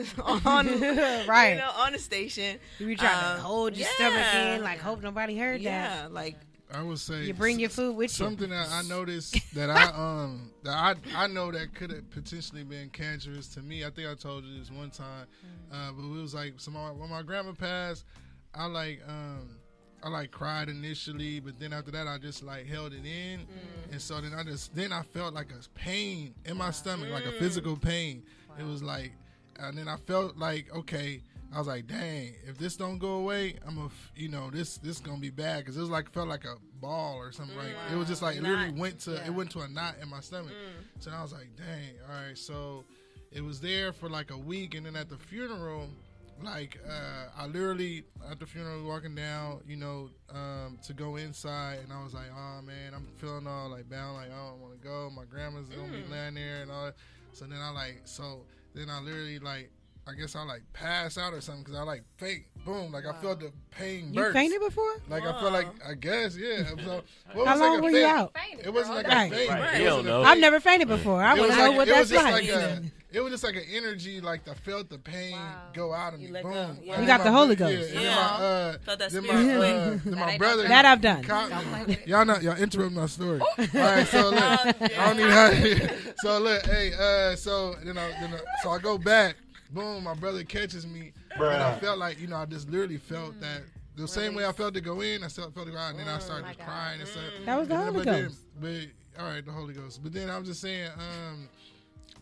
Right. on the station. You be trying to hold your stomach yeah. in, like hope nobody heard that. Yeah, like I would say You bring your food with you. something that I noticed that I know that could have potentially been cancerous to me. I think I told you this one time, but it was like when my grandma passed, I cried initially, but then after that I just like held it in, and so then I felt like a pain in my stomach, like a physical pain. It was like, and then I felt like okay. I was like, dang, if this don't go away, this gonna be bad, because it was like felt like a ball or something. Like it was just like it literally went to a knot in my stomach. So I was like, dang, all right. So it was there for like a week, and then at the funeral, like I literally at the funeral walking down, you know, to go inside, and I was like, oh man, I'm feeling all like bound, like I don't want to go. My grandma's gonna be laying there and all that. So then I literally like, I guess I like pass out or something because I like fake boom, like I felt the pain burst. You fainted before? Like I felt like, I guess, yeah. So how long were you out? It wasn't like Right. a faint. Right. It You wasn't don't a know. I've never fainted before. I It want was to know like- what it was that's just like. it was just like an energy, like I felt the pain go out of me. let Boom. go. Yeah. And You then got the my Holy bro- Ghost. Yeah. Yeah. And Felt that then spirit. then my ain't brother. no That I've done. Y'all interrupt my story. All right, so look, I don't need how. So look, hey, so so I go back. Boom, my brother catches me, and I felt like, you know, I just literally felt that the same way I felt to go in, I felt to go out, and then I started just crying and stuff. That was the And then- Holy but then- Ghost. But all right, the Holy Ghost. But then I'm just saying,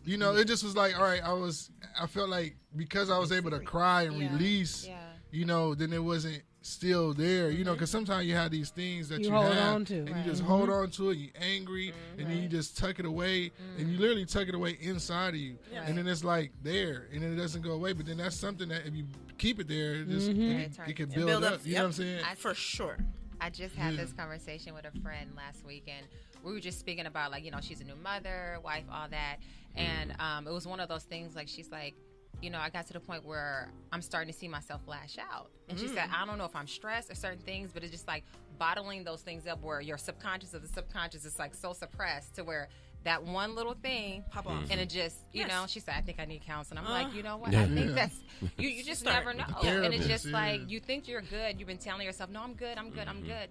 you know, it just was like, all right, I felt like because I was able to cry and release, you know, then it wasn't still there, you know, because sometimes you have these things that you hold have, on to. and you just hold on to it, you're angry, and then you just tuck it away, and you literally tuck it away inside of you, and then it's like there, and then it doesn't go away, but then that's something that if you keep it there, it just it can build up, you know what I'm saying? For sure. I just had this conversation with a friend last week, and we were just speaking about, like, you know, she's a new mother, wife, all that. And it was one of those things, like, she's like, you know, I got to the point where I'm starting to see myself lash out. And she said, I don't know if I'm stressed or certain things, but it's just like bottling those things up where your subconscious of the subconscious is like so suppressed to where that one little thing Pop off. and it just, you know, she said, I think I need counseling. I'm like, you know what? I think that's, you just never know. And it's just like, you think you're good. You've been telling yourself, no, I'm good.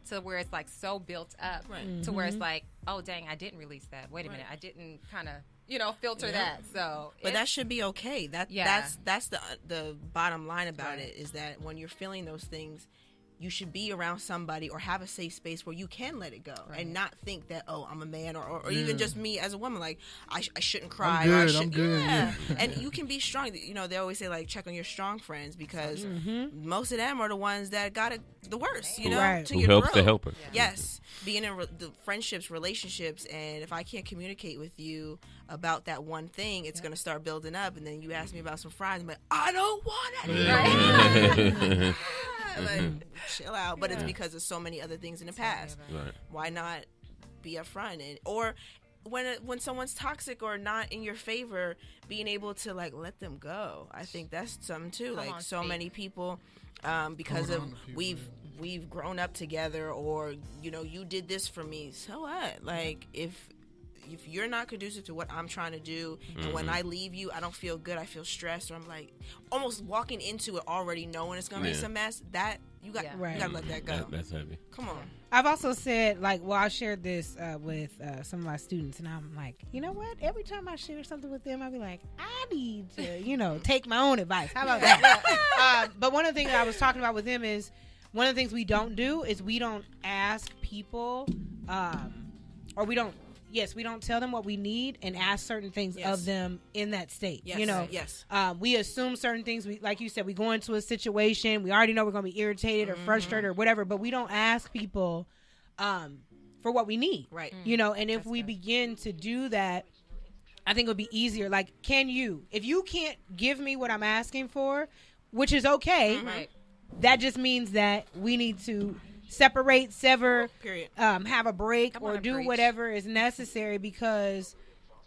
To where it's like so built up to where it's like, oh, dang, I didn't release that. Wait a minute. I didn't kind of, you know, filter that. So, but that should be okay. That's the bottom line about it, is that when you're feeling those things, you should be around somebody or have a safe space where you can let it go and not think that, oh, I'm a man or even just me as a woman, like I shouldn't cry. I'm good. Yeah. And you can be strong. You know, they always say, like, check on your strong friends, because most of them are the ones that got it the worst, you know, to Who your helps growth. the helper. Yes, being in the friendships, relationships, and if I can't communicate with you about that one thing, it's going to start building up, and then you ask me about some fries, I'm like, I don't want it. Like, chill out. But it's because of so many other things in the past. Right. Why not be upfront? Or when someone's toxic or not in your favor, being able to, like, let them go. I think that's something too. Like, so many people, because of we've grown up together, or, you know, you did this for me. So what? Like, if you're not conducive to what I'm trying to do, and when I leave you, I don't feel good, I feel stressed, or I'm like almost walking into it already knowing it's gonna be some mess, that you got you gotta let that go. That's heavy. Come on. I've also said, like, well, I shared this with some of my students, and I'm like, you know what? Every time I share something with them, I'll be like, I need to, you know, take my own advice. How about that? But one of the things that I was talking about with them is, one of the things we don't do is we don't ask people, or we don't tell them what we need and ask certain things of them in that state. Yes. You know, we assume certain things. We, like you said, we go into a situation, we already know we're going to be irritated or frustrated or whatever, but we don't ask people for what we need. Right. You know, and if we begin to do that, I think it would be easier. Like, if you can't give me what I'm asking for, which is okay, that just means that we need to separate, sever, have a break, or do whatever is necessary, because,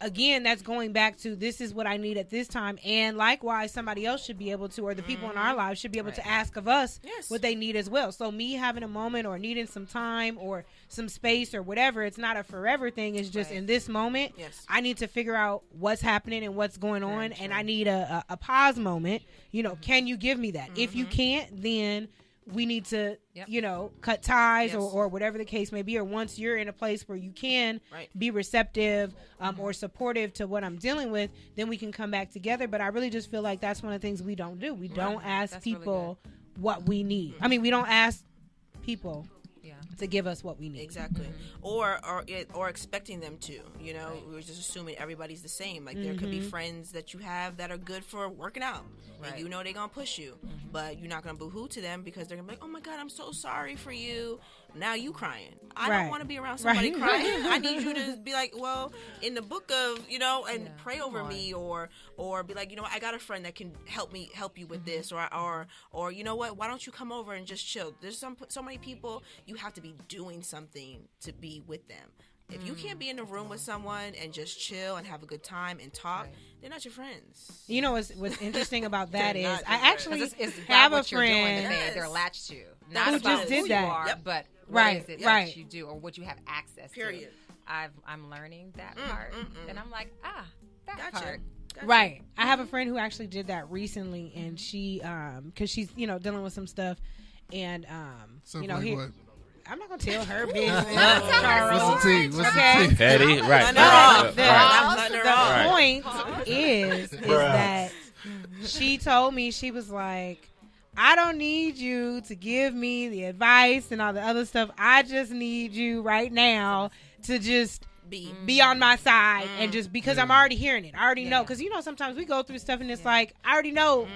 again, that's going back to, this is what I need at this time, and likewise somebody else should be able to, or the people in our lives should be able to ask of us what they need as well. So me having a moment or needing some time or some space or whatever, it's not a forever thing. It's just in this moment, I need to figure out what's happening and what's going on, and I need a pause moment. You know, can you give me that? If you can't, then we need to, you know, cut ties or whatever the case may be. Or once you're in a place where you can be receptive or supportive to what I'm dealing with, then we can come back together. But I really just feel like that's one of the things we don't do. We don't ask people what we need. I mean, we don't ask people to give us what we need. Exactly. Or expecting them to, you know, we're just assuming everybody's the same. Like, there could be friends that you have that are good for working out, and you know they're gonna push you, but you're not gonna boo-hoo to them because they're gonna be like, oh my God, I'm so sorry for you, now you crying. I Right. don't want to be around somebody Right. crying. I need you to be like, well, in the book of, and pray over come on. me, or be like, I got a friend that can help you with this, or you know what? Why don't you come over and just chill? There's so many people, you have to be doing something to be with them. If you can't be in the room with someone and just chill and have a good time and talk, they're not your friends. You know what's interesting about that They're is not I your actually It's have a what you're doing friend. that they're latched to. Who Not about just did who that. you are, Yep. but Right, what is it right. that you do or what you have access Period. to. I'm learning that part, and I'm like, that Gotcha. part. Right. I have a friend who actually did that recently, and she, because she's, dealing with some stuff, and, So he, what? I'm not going to tell her business. What's the tea? What's Okay. the tea? Petty, right? Letting her off. The, I'm letting her the off. Right. point is that she told me, she was like, I don't need you to give me the advice and all the other stuff. I just need you right now to just be on my side and just because I'm already hearing it. I already know. Because, sometimes we go through stuff and it's like, I already know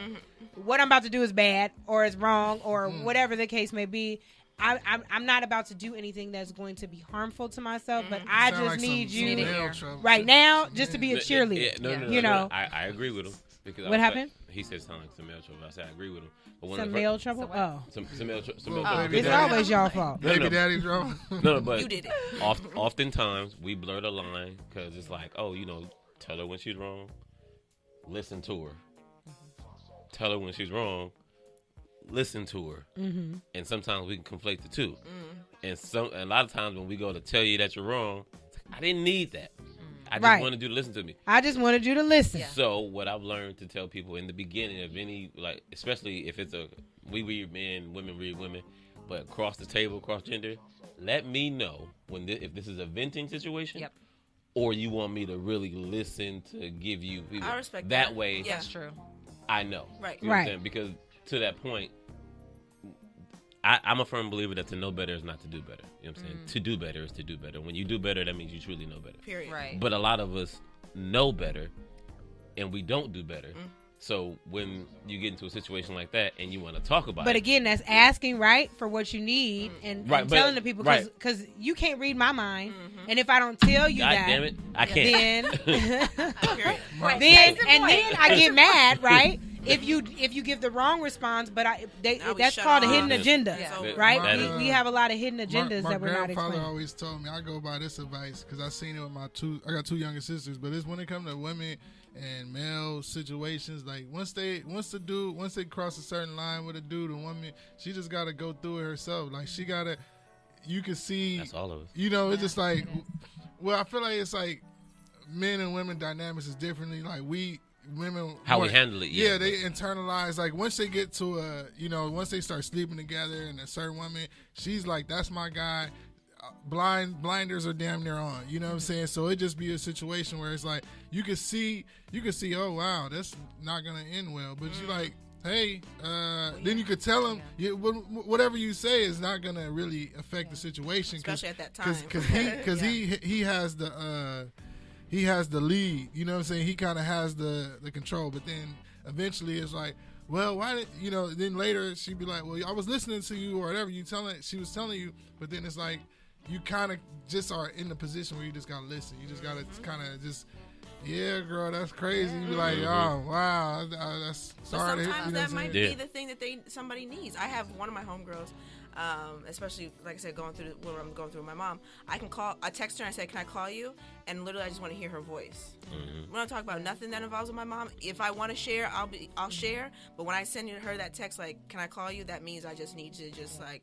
what I'm about to do is bad or is wrong or whatever the case may be. I'm not about to do anything that's going to be harmful to myself, but I Sound just like need some you male trouble. right now just to be a cheerleader. Yeah, no, You know. I agree with him. Because What happened? He said something like some male trouble. I said I agree with him. But one Some of the male trouble? Oh. some male trouble. baby It's daddy. always y'all fault. No, Baby no. daddy drama. No, but You did it. Oftentimes we blur the line because it's like, tell her when she's wrong, listen to her. Tell her when she's wrong, listen to her. Mm-hmm. And sometimes we can conflate the two. And a lot of times when we go to tell you that you're wrong, it's like, I didn't need that. I just Right. wanted you to listen to me. I just wanted you to listen. So what I've learned to tell people in the beginning of any, like, especially if it's we read men, women read women, but across the table, cross gender, let me know if this is a venting situation, Yep. or you want me to really listen to give you. I respect that that. way. Yeah. That's true. I know. Right. You know what I'm Right. saying? Because to that point, I'm a firm believer that to know better is not to do better. You know what I'm saying? To do better is to do better. When you do better, that means you truly know better. Period. Right. But a lot of us know better, and we don't do better. So when you get into a situation like that, and you want to talk about But it, again, that's asking, right, for what you need and Right, but- telling the people right. because you can't read my mind. And if I don't tell you God that, damn it, I can't. then Period. then I get mad, right? If you give the wrong response, but Now we that's shut called a off. hidden agenda, Yeah. So- right? That We have a lot of hidden agendas my that we're not grandfather explaining. always told me, I go by this advice because I seen it with I got two younger sisters, but it's when it comes to women and male situations, like once they cross a certain line with a dude and woman, she just got to go through it herself. Like you can see, That's all of us. it's just like, well, I feel like it's like men and women dynamics is differently. Like women, How we handle it, yeah. Yeah, they internalize, like once they get to once they start sleeping together and a certain woman, she's like, that's my guy. Blinders are damn near on, you know what I'm saying? So it just be a situation where it's like you can see, oh wow, that's not gonna end well, but you like, hey, then you could tell him whatever you say is not gonna really affect the situation, Especially at that time. because he has the lead, you know what I'm saying? He kind of has the control, but then eventually it's like, well, why did then later she'd be like, well, I was listening to you or whatever she was telling you, but then it's like you kind of just are in the position where you just gotta listen. You just gotta kind of just, yeah, girl, that's crazy. You be like, oh wow, that's But sorry. sometimes that might Yeah. be the thing that somebody needs. I have one of my homegirls, especially like I said, going through what I'm going through with my mom. I text her and I say, "Can I call you?" And literally, I just want to hear her voice. We don't talk about nothing that involves with my mom. If I want to share, I'll share. But when I send her that text, like, "Can I call you?" That means I just need to just like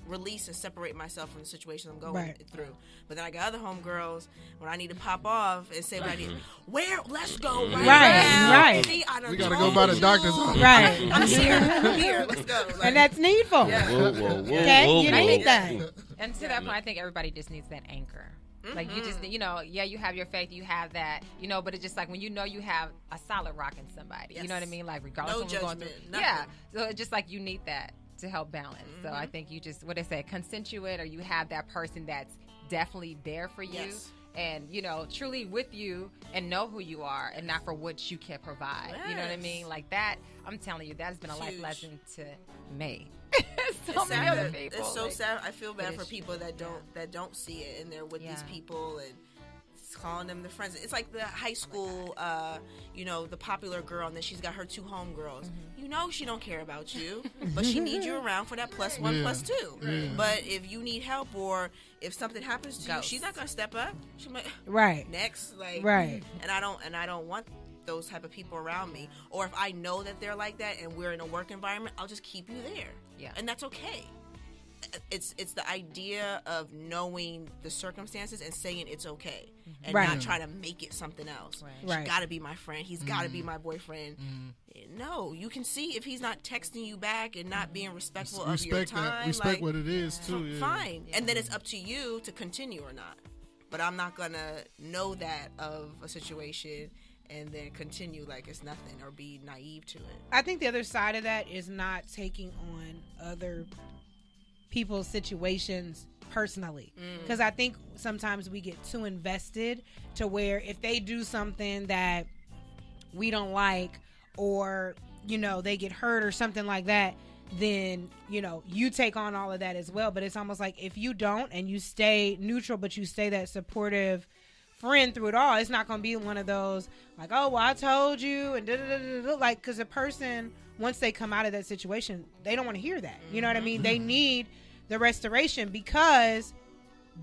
release and separate myself from the situation I'm going through. But then I got other homegirls when I need to pop off and say what I need. Where? Let's go right now. Right. See, I done We gotta told go by the you. doctor's office. Right. I'm here. Let's go. Like, And that's needful. Yeah. Whoa, whoa, whoa, Okay? whoa, You whoa. need that. And to that point, I think everybody just needs that anchor. Like you just, you have your faith, you have that, but it's just like when you have a solid rock in somebody, you know what I mean? Like regardless No of what's going through. judgment, nothing. Yeah. So it's just like you need that to help balance. So I think you just, what they say, consensuate, or you have that person that's definitely there for you. Yes. And, truly with you and know who you are and not for what you can provide. You know what I Yes. mean? Like that, I'm telling you, that's been a life Huge. lesson to me. So many other people. It's so like, sad. I feel bad but for it's people that don't see it, and they're with these people and calling them their friends. It's like the high school, the popular girl, and then she's got her 2 homegirls. You know she don't care about you, but she needs you around for that +1, +2. Yeah. But if you need help or if something happens to you, she's not gonna step up. She's like, Right. next, like, Right. And I don't want those type of people around me. Or if I know that they're like that and we're in a work environment, I'll just keep you there. Yeah. And that's okay. It's the idea of knowing the circumstances and saying it's okay and not trying to make it something else. Right. She's got to be my friend. He's got to be my boyfriend. No, you can see if he's not texting you back and not being respectful of your time. Respect what it is too. Yeah. Fine. And then it's up to you to continue or not. But I'm not gonna know that of a situation and then continue like it's nothing or be naive to it. I think the other side of that is not taking on other people's situations personally, because I think sometimes we get too invested to where if they do something that we don't like, or they get hurt or something like that, then you take on all of that as well. But it's almost like if you don't and you stay neutral, but you stay that supportive friend through it all, it's not going to be one of those like, oh well, I told you, and like, because a person, once they come out of that situation, they don't want to hear that. You know what I mean? They need the restoration, because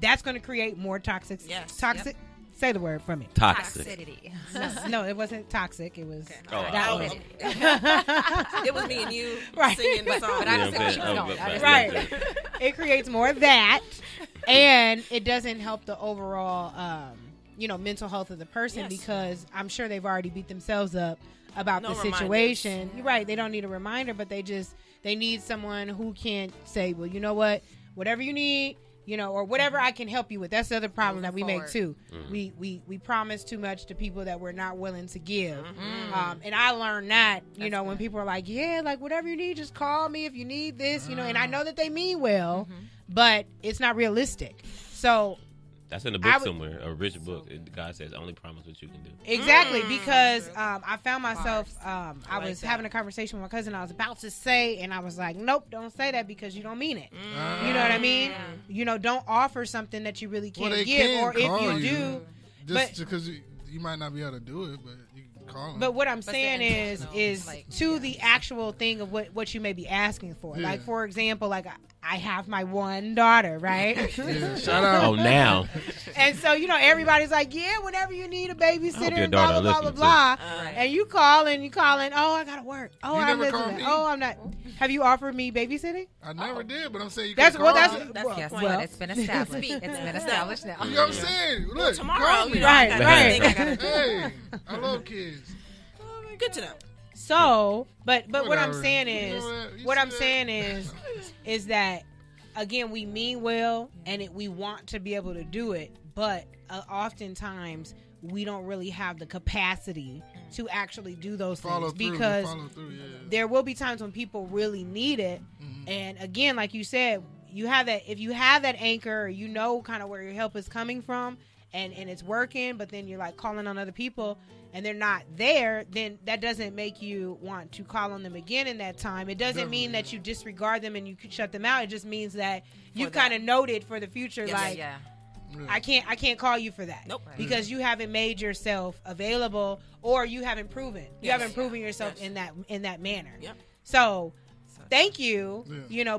that's going to create more toxic. Yes. Toxic. Yep. Say the word for me. Toxic. Toxicity. No, it wasn't toxic. It was. Okay. It was me and you singing the song. But I just said what you know. Right. It creates more of that, and it doesn't help the overall, mental health of the person, because I'm sure they've already beat themselves up about the situation. You're right. They don't need a reminder, but they need someone who can say, well, you know what, whatever you need, or whatever I can help you with. That's the other problem that we make too. We promise too much to people that we're not willing to give. And I learned that, when people are like, yeah, like whatever you need, just call me if you need this, and I know that they mean well, but it's not realistic. So that's in the book somewhere, a rich book. God says, only promise what you can do. Exactly, because I found myself, I was having a conversation with my cousin. I was about to say, and I was like, nope, don't say that because you don't mean it. You know what I mean? Don't offer something that you really can't give, or if you do. Just because you might not be able to do it, but you can call them. But what I'm saying is like, to the actual thing of what you may be asking for. Yeah. Like, for example, like I have my one daughter, right? Yeah, shout out. Oh, now. And so, everybody's like, yeah, whenever you need a babysitter, and blah, blah, blah, blah. And you call and oh, I got to work. Oh, I'm listening. Oh, I'm not. Have you offered me babysitting? I never did, but I'm saying you can call me. Guess what? It's been established. It's been established now. You know what I'm saying? Look, tomorrow, right. Hey, I love kids. Good to know. So, but what I'm saying is that, again, we mean well, and we want to be able to do it, but oftentimes we don't really have the capacity to actually do those things, because there will be times when people really need it. And again, like you said, you have that. If you have that anchor, kind of where your help is coming from, and it's working, but then you're like calling on other people and they're not there, then that doesn't make you want to call on them again in that time. It doesn't mean that you disregard them and you could shut them out. It just means that you've kind of noted for the future, I can't call you for that. Nope. Because you haven't made yourself available, or you haven't proven. You haven't proven yourself in that manner. Yep. So thank you.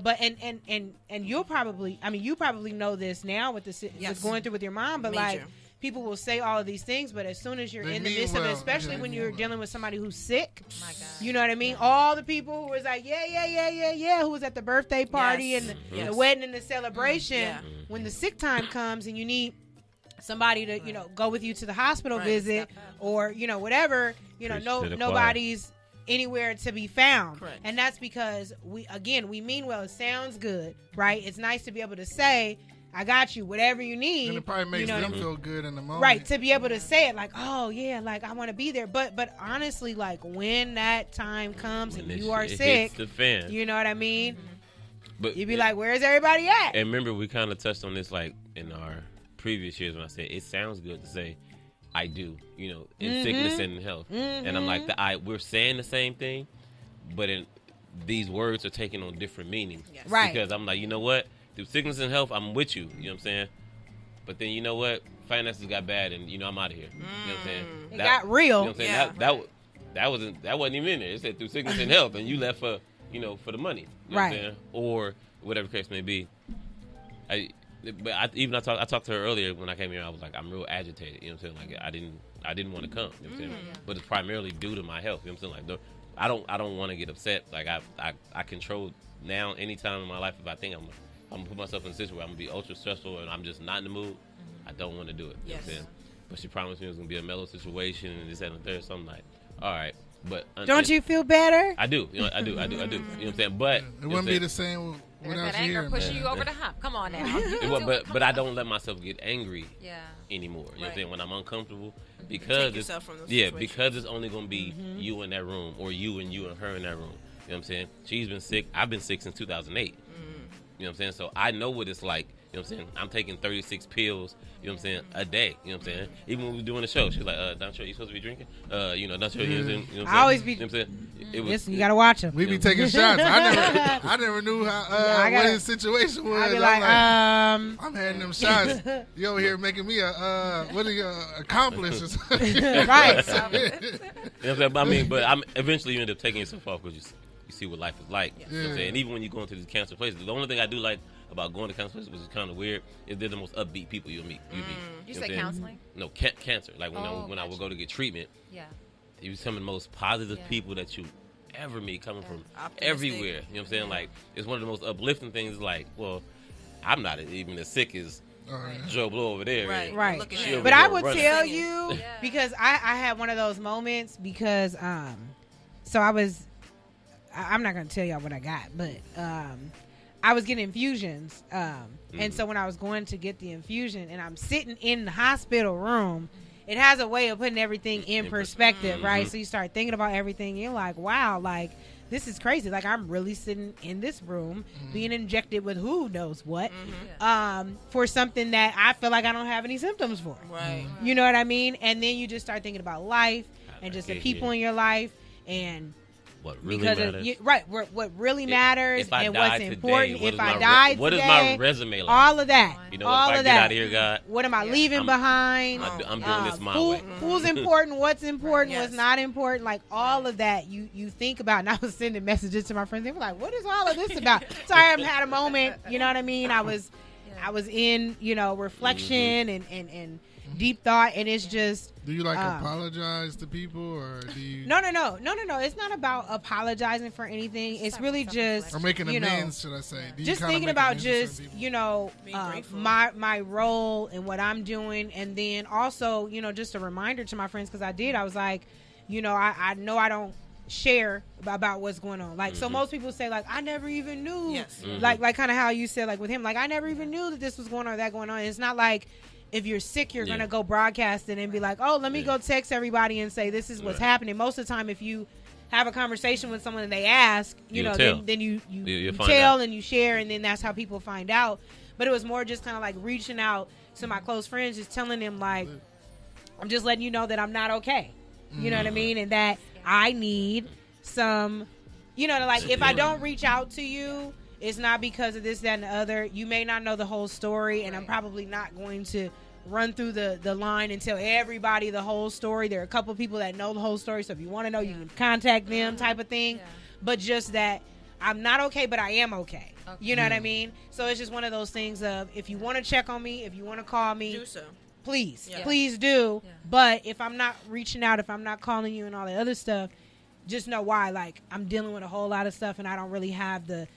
But and you'll probably, you probably know this now with with going through with your mom, but like, people will say all of these things, but as soon as you're in the midst of it, especially when you're dealing with somebody who's sick, you know what I mean? All the people who was like, yeah, who was at the birthday party and the wedding and the celebration, when the sick time comes and you need somebody to, go with you to the hospital visit, or, whatever, nobody's anywhere to be found. Correct. And that's because we mean well. It sounds good, right? It's nice to be able to say, I got you, whatever you need. And it probably makes them feel good in the moment. Right, to be able to say it like, oh, yeah, like, I want to be there. But honestly, like, when that time comes and you are sick, the fan. you know what I mean? But you'd be like, where's everybody at? And remember, we kind of touched on this, like, in our previous years when I said, it sounds good to say, I do, in sickness and in health. And I'm like, we're saying the same thing, but these words are taking on different meanings. Yes. Right. Because I'm like, you know what? Through sickness and health, I'm with you. You know what I'm saying? But then you know what? Finances got bad, and I'm out of here. You know what I'm saying? It got real. You know what I'm saying? Yeah. That wasn't even in there. It said through sickness and health, and you left for for the money. You know what I'm Right. saying? Or whatever case may be. I talked to her earlier when I came here. I was like, I'm real agitated. You know what I'm saying? Like I didn't want to come. You know what I'm saying? But it's primarily due to my health. You know what I'm saying? Like I don't want to get upset. Like I control now. Anytime in my life, if I think I'm gonna put myself in a situation where I'm gonna be ultra stressful and I'm just not in the mood, I don't want to do it. You know what I'm saying? But she promised me it was gonna be a mellow situation and this and the third. So I'm like, all right. But Don't you feel better? I do. I do. You know what I'm saying? But It wouldn't be the same without that you anger here, pushing man. you over the hump. Come on now. But I don't let myself get angry Yeah. anymore. You know what I'm saying? When I'm uncomfortable, Take because yourself from those yeah, situations. because it's only gonna be you in that room, or you and her in that room. You know what I'm saying? She's been sick. I've been sick since 2008. You know what I'm saying? So I know what it's like. You know what I'm saying? I'm taking 36 pills, you know what I'm saying, a day. You know what I'm saying? Even when we were doing the show, she's like, Dontre, you supposed to be drinking? Dontre, you know what I'm saying? You know what I'm I always saying? be- You know what I'm saying? It was, Listen, you gotta watch him. We be taking shots. I never knew how I gotta- what his situation was. I'd be I'm like, I'm having them shots. You over here making me a what are you accomplice or something? Right. You know what I'm saying? But I mean, eventually you end up taking yourself off because you see what life is like. You know what I'm saying? And even when you go into these cancer places, the only thing I do like about going to cancer places, which is kind of weird, is they're the most upbeat people you'll meet. You know what say I'm saying? counseling? No, cancer. Like when I would go to get treatment, Yeah. you be some of the most positive Yeah. people that you ever meet coming from Optimistic. everywhere. You know what I'm saying? Like, it's one of the most uplifting things. Like, well, I'm not even as sick as Joe Blow over there. Right. Right. Look at She you. over But there I would running. tell Singing. you Yeah. because I had one of those moments because so I'm not gonna tell y'all what I got, but I was getting infusions and so when I was going to get the infusion and I'm sitting in the hospital room, it has a way of putting everything in perspective, right? So you start thinking about everything and you're like, wow, like this is crazy. Like I'm really sitting in this room being injected with who knows what for something that I feel like I don't have any symptoms for. Right. You know what I mean? And then you just start thinking about life and just the Yeah, people yeah. in your life and What really because matters. what really matters If I and die what's today, important. what If is I my die what is today, my resume like? all of that, You know, all if I of get that. out of here, God, What am I leaving I'm- behind? I'm doing this my Who- way. Who's important? What's important? Yes. What's not important? Like all of that, you think about. And I was sending messages to my friends. They were like, "What is all of this about?" Sorry, I had a moment. You know what I mean? I was in reflection and deep thought, and it's just. Do you apologize to people or do you No. It's not about apologizing for anything. It's really just or making you know, amends? Should I say? Do you just kinda thinking make about amends to just certain people? Being grateful. my role and what I'm doing, and then also just a reminder to my friends because I was like, I know I don't share about what's going on. Like so most people say like I never even knew. Yes. Like kind of how you said like with him like I never even knew that this was going on or that going on. It's not like. If you're sick, you're gonna go broadcast it and be like, "Oh, let me go text everybody and say this is what's happening." Most of the time, if you have a conversation with someone and they ask, You'll tell. then you find tell out. and you share, and then that's how people find out. But it was more just kind of like reaching out to my close friends, just telling them like, I'm just letting you know that I'm not okay. You know what I mean, and that I need some, like if I don't reach out to you. It's not because of this, that, and the other. You may not know the whole story, and I'm probably not going to run through the line and tell everybody the whole story. There are a couple people that know the whole story, so if you want to know, you can contact them type of thing. Yeah. But just that I'm not okay, but I am okay. You know what I mean? So it's just one of those things of if you want to check on me, if you want to call me, Do so. please Yeah. please do. Yeah. But if I'm not reaching out, if I'm not calling you and all that other stuff, just know why. Like I'm dealing with a whole lot of stuff and I don't really have the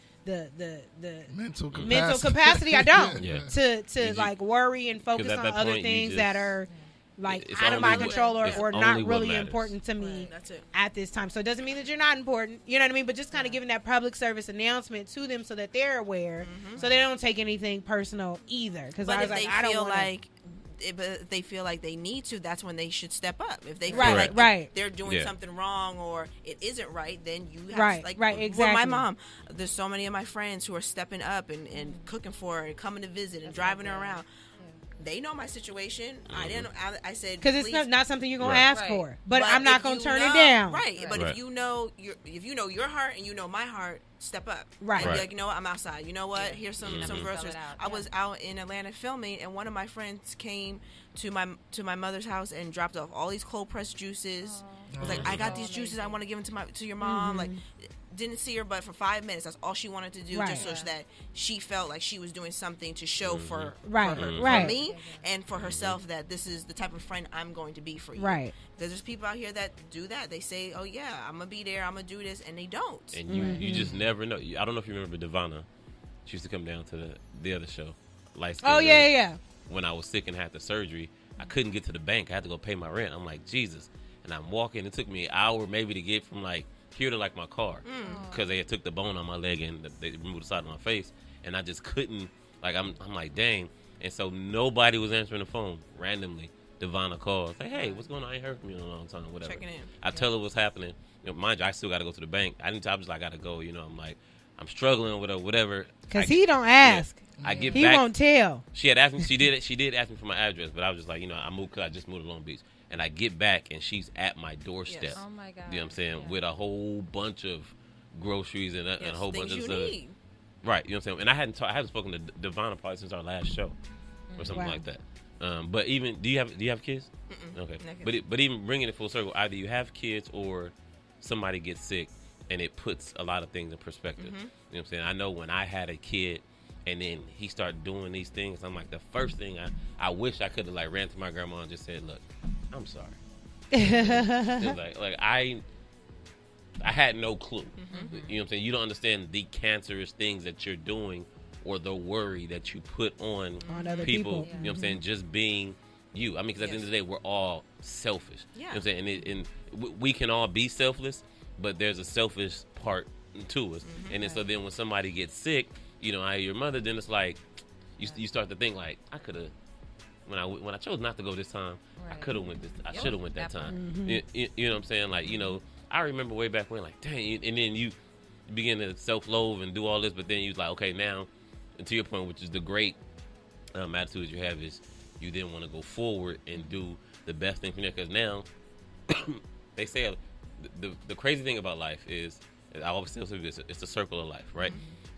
mental capacity. mental capacity I don't Yeah. to like worry and focus at on that other point, you things just- that are like It's out of my only what- control it's or only not what really matters. important to me That's it. at this time. So it doesn't mean that you're not important. You know what I mean? But just kind of giving that public service announcement to them so that they're aware, so they don't take anything personal either. Because But I if was they like, I don't feel want like if they feel like they need to, that's when they should step up. If they feel Right, like right. they're doing Yeah. something wrong or it isn't right, then you have Right, to, like right, with exactly. my mom, there's so many of my friends who are stepping up and cooking for her and coming to visit and driving her around. they know my situation. I didn't. I said because it's please. not something you're gonna Right. ask Right. for, but I'm not if gonna you turn know- it down. Right. But Right. if you know your heart and you know my heart, step up. Right. And be Right. like, you know what, I'm outside. You know what? Here's some Spell groceries. it out. I was out in Atlanta filming, and one of my friends came to my mother's house and dropped off all these cold pressed juices. I was like, I got these juices. I want to give them to your mom. Like, didn't see her but for 5 minutes. That's all she wanted to do, Right. just so that she felt like she was doing something to show for Right. her, Right. for me, and for herself that this is the type of friend I'm going to be for you. Right. Because there's people out here that do that. They say, "Oh yeah, I'm gonna be there. I'm gonna do this," and they don't. And you just never know. I don't know if you remember Devonna. She used to come down to the other show. Oh yeah. When I was sick and had the surgery, I couldn't get to the bank. I had to go pay my rent. I'm like, Jesus. And I'm walking. It took me an hour maybe to get from like here to like my car because they had took the bone on my leg and they removed the side of my face. And I just couldn't. Like, I'm like, dang. And so nobody was answering the phone randomly. Devonna calls. Like, hey, what's going on? I ain't heard from you in a long time. Whatever. Checking in. I tell her what's happening. You know, mind you, I still got to go to the bank. I was like, I got to go. You know, I'm like, I'm struggling with whatever. Because he don't ask. I get He back. won't tell. She had asked me. She did ask me for my address, but I was just like, you know, I moved because I just moved to Long Beach, and I get back and she's at my doorstep. Yes. Oh my God. You know what I'm saying? Yeah. With a whole bunch of groceries and a whole bunch things of you stuff. need. Right. You know what I'm saying? And I hadn't spoken to Devonna probably since our last show or something Wow. like that. But even do you have kids? Okay. No kids. But even bringing it full circle, either you have kids or somebody gets sick, and it puts a lot of things in perspective. You know what I'm saying? I know when I had a kid, and then he started doing these things, I'm like, the first thing I wish I could have like ran to my grandma and just said, look, I'm sorry. It was like I had no clue. You know what I'm saying? You don't understand the cancerous things that you're doing or the worry that you put on other people. people. You know what I'm saying? Just being you. I mean, because at the end of the day, we're all selfish. Yeah. You know what I'm saying? And we can all be selfless, but there's a selfish part to us. And then so then when somebody gets sick, you know, your mother, then it's like you start to think like, I could have. When I chose not to go this time, I Right. could have went this. I Yep. should have went that That time. You know what I'm saying? Like, you know, I remember way back when, like, dang, and then you begin to self-loathe and do all this, but then you like, okay, now, and to your point, which is the great attitude you have, is you then want to go forward and do the best thing for you. Because now, they say the crazy thing about life is, I always tell people, it's a circle of life, right?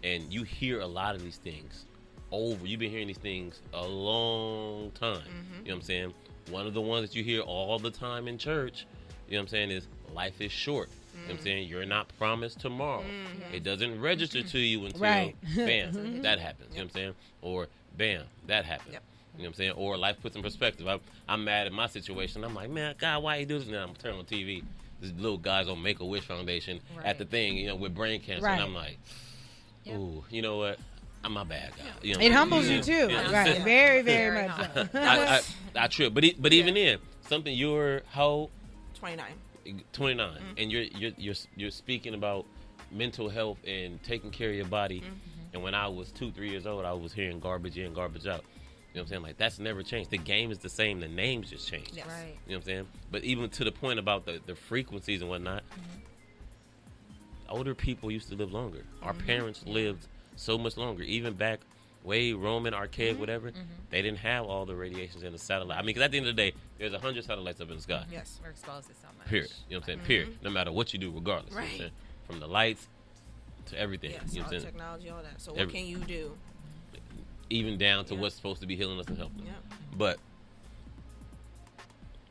And you hear a lot of these things over. You've been hearing these things a long time. You know what I'm saying? One of the ones that you hear all the time in church, you know what I'm saying, is life is short. You know what I'm saying? You're not promised tomorrow. It doesn't register to you until, Right. bam, that happens. You know what I'm saying? Or, bam, that happens. Yep. You know what I'm saying? Or life puts in perspective. I'm mad at my situation. I'm like, man, God, why you do this? Now I'm turning on TV. This little guys on Make-A-Wish Foundation at Right. the thing, you know, with brain cancer. Right. And I'm like, ooh, you know what? I'm my bad guy. You know, It humbles you too. Yeah. Right. Yeah. Very, very Very much so. I trip, but even then, something you're how 29. 29, and you're speaking about mental health and taking care of your body. And when I was 2-3 years old, I was hearing garbage in, garbage out. You know what I'm saying? Like, that's never changed. The game is the same. The names just changed. Yes. Right. You know what I'm saying? But even to the point about the frequencies and whatnot, older people used to live longer. Our parents lived so much longer. Even back way Roman, archaic, whatever, they didn't have all the radiations and the satellite. I mean, because at the end of the day, there's 100 satellites up in the sky. Yes. We're exposed to so much. Period. You know what I'm saying? Period. No matter what you do, regardless. You know what I'm Right. saying? From the lights to everything. Yes. You know All what I'm saying? technology, all that. So what Every- can you do? Even down to Yeah. what's supposed to be healing us and helping us. Yeah. But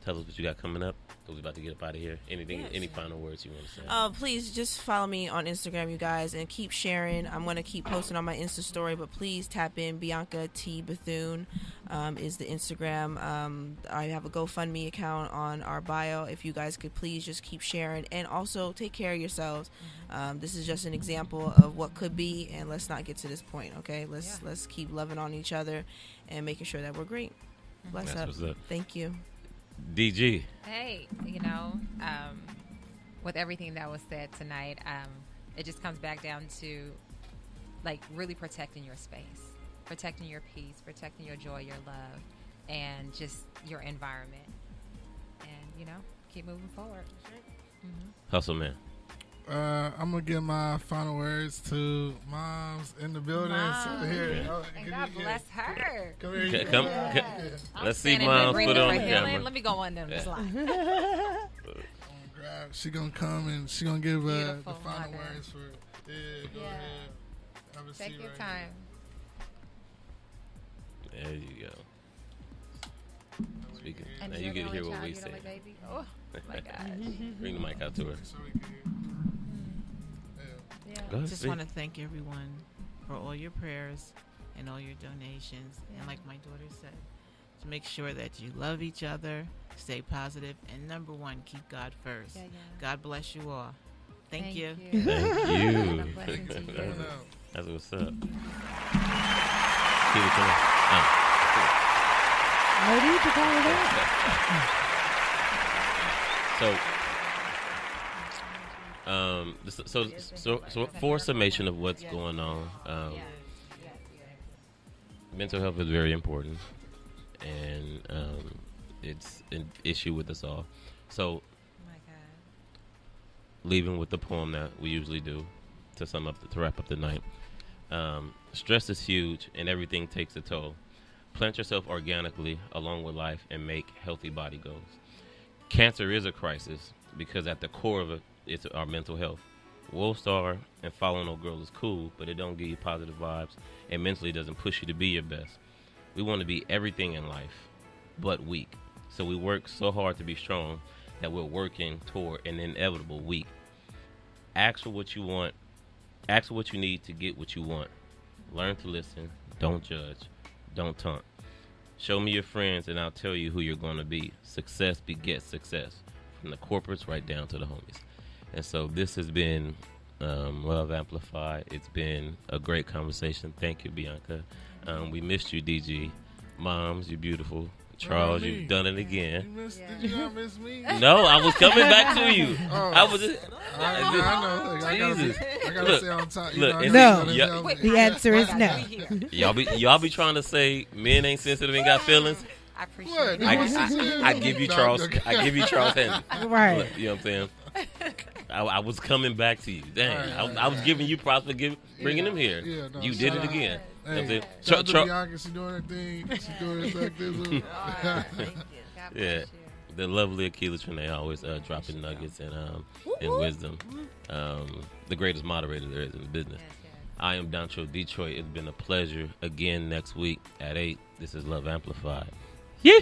tell us what you got coming up. Because we're about to get up out of here. Anything? Yes. Any final words you want to say? Please just follow me on Instagram, you guys, and keep sharing. I'm going to keep posting on my Insta story, but please tap in. Bianca T. Bethune is the Instagram. I have a GoFundMe account on our bio. If you guys could please just keep sharing. And also take care of yourselves. This is just an example of what could be, and let's not get to this point, okay? Let's keep loving on each other and making sure that we're great. Bless That's up. what's up. Thank you. DG. Hey, you know, with everything that was said tonight, it just comes back down to like really protecting your space, protecting your peace, protecting your joy, your love, and just your environment. And, you know, keep moving forward. Hustle, man. I'm gonna give my final words to moms in the building. Mom. So here, And God bless her. Come here. Come, let's see moms put it on the camera. Let me go on them. Just like. She gonna come and she gonna give the Beautiful final mother. words for. Go ahead. Have a Take seat your right time. There you go. Speaking. And Now you're you get to the hear only what we child, say. you're the only baby? Oh my God. Bring the mic out to her. here, so we can hear. Yeah. Go ahead. Just want to thank everyone for all your prayers and all your donations. Yeah. And like my daughter said, to make sure that you love each other, stay positive, and number one, keep God first. Yeah, yeah. God bless you all. Thank you. Thank you. God bless you to you. That's what's up. Keep it coming. No need to call it out. So for summation of what's going on, mental health is very important, and it's an issue with us all. So, Oh my God. leaving with the poem that we usually do to to wrap up the night. Stress is huge, and everything takes a toll. Plant yourself organically along with life and make healthy body goals. Cancer is a crisis because at the core of it, it's our mental health. World Star and Follow No Girl is cool, but it don't give you positive vibes and mentally doesn't push you to be your best. We want to be everything in life, but weak. So we work so hard to be strong that we're working toward an inevitable weak. Ask for what you want. Ask for what you need to get what you want. Learn to listen. Don't judge. Don't taunt. Show me your friends and I'll tell you who you're going to be. Success begets success. From the corporates right down to the homies. And so this has been Love Amplified. It's been a great conversation. Thank you, Bianca. We missed you, DG. Moms, you're beautiful. Charles, you've done it again. Did you not miss me? No, I was coming back to you. Oh. I was just... I know. Like, Jesus. I gotta Look, stay on top. look, I and gotta see- stay on yeah. top. The answer is no. Y'all be trying to say men ain't sensitive and got feelings. I appreciate What? it. I give you Charles. I give you Charles Henry. Right. Look, you know what I'm saying? I was coming back to you. Dang, I was giving you props for bringing him here. Yeah, no, You did shout it out. again. You know what I'm Hey, saying? shout out to Char- Bianca. She doing her thing. She doing it like this. Thank you. God Yeah, bless you. the lovely Akila Trinae always dropping nuggets and wisdom. The greatest moderator there is in the business. Yes, yes. I am Doncho Detroit. It's been a pleasure. Again next week at 8. This is Love Amplified. Yeah.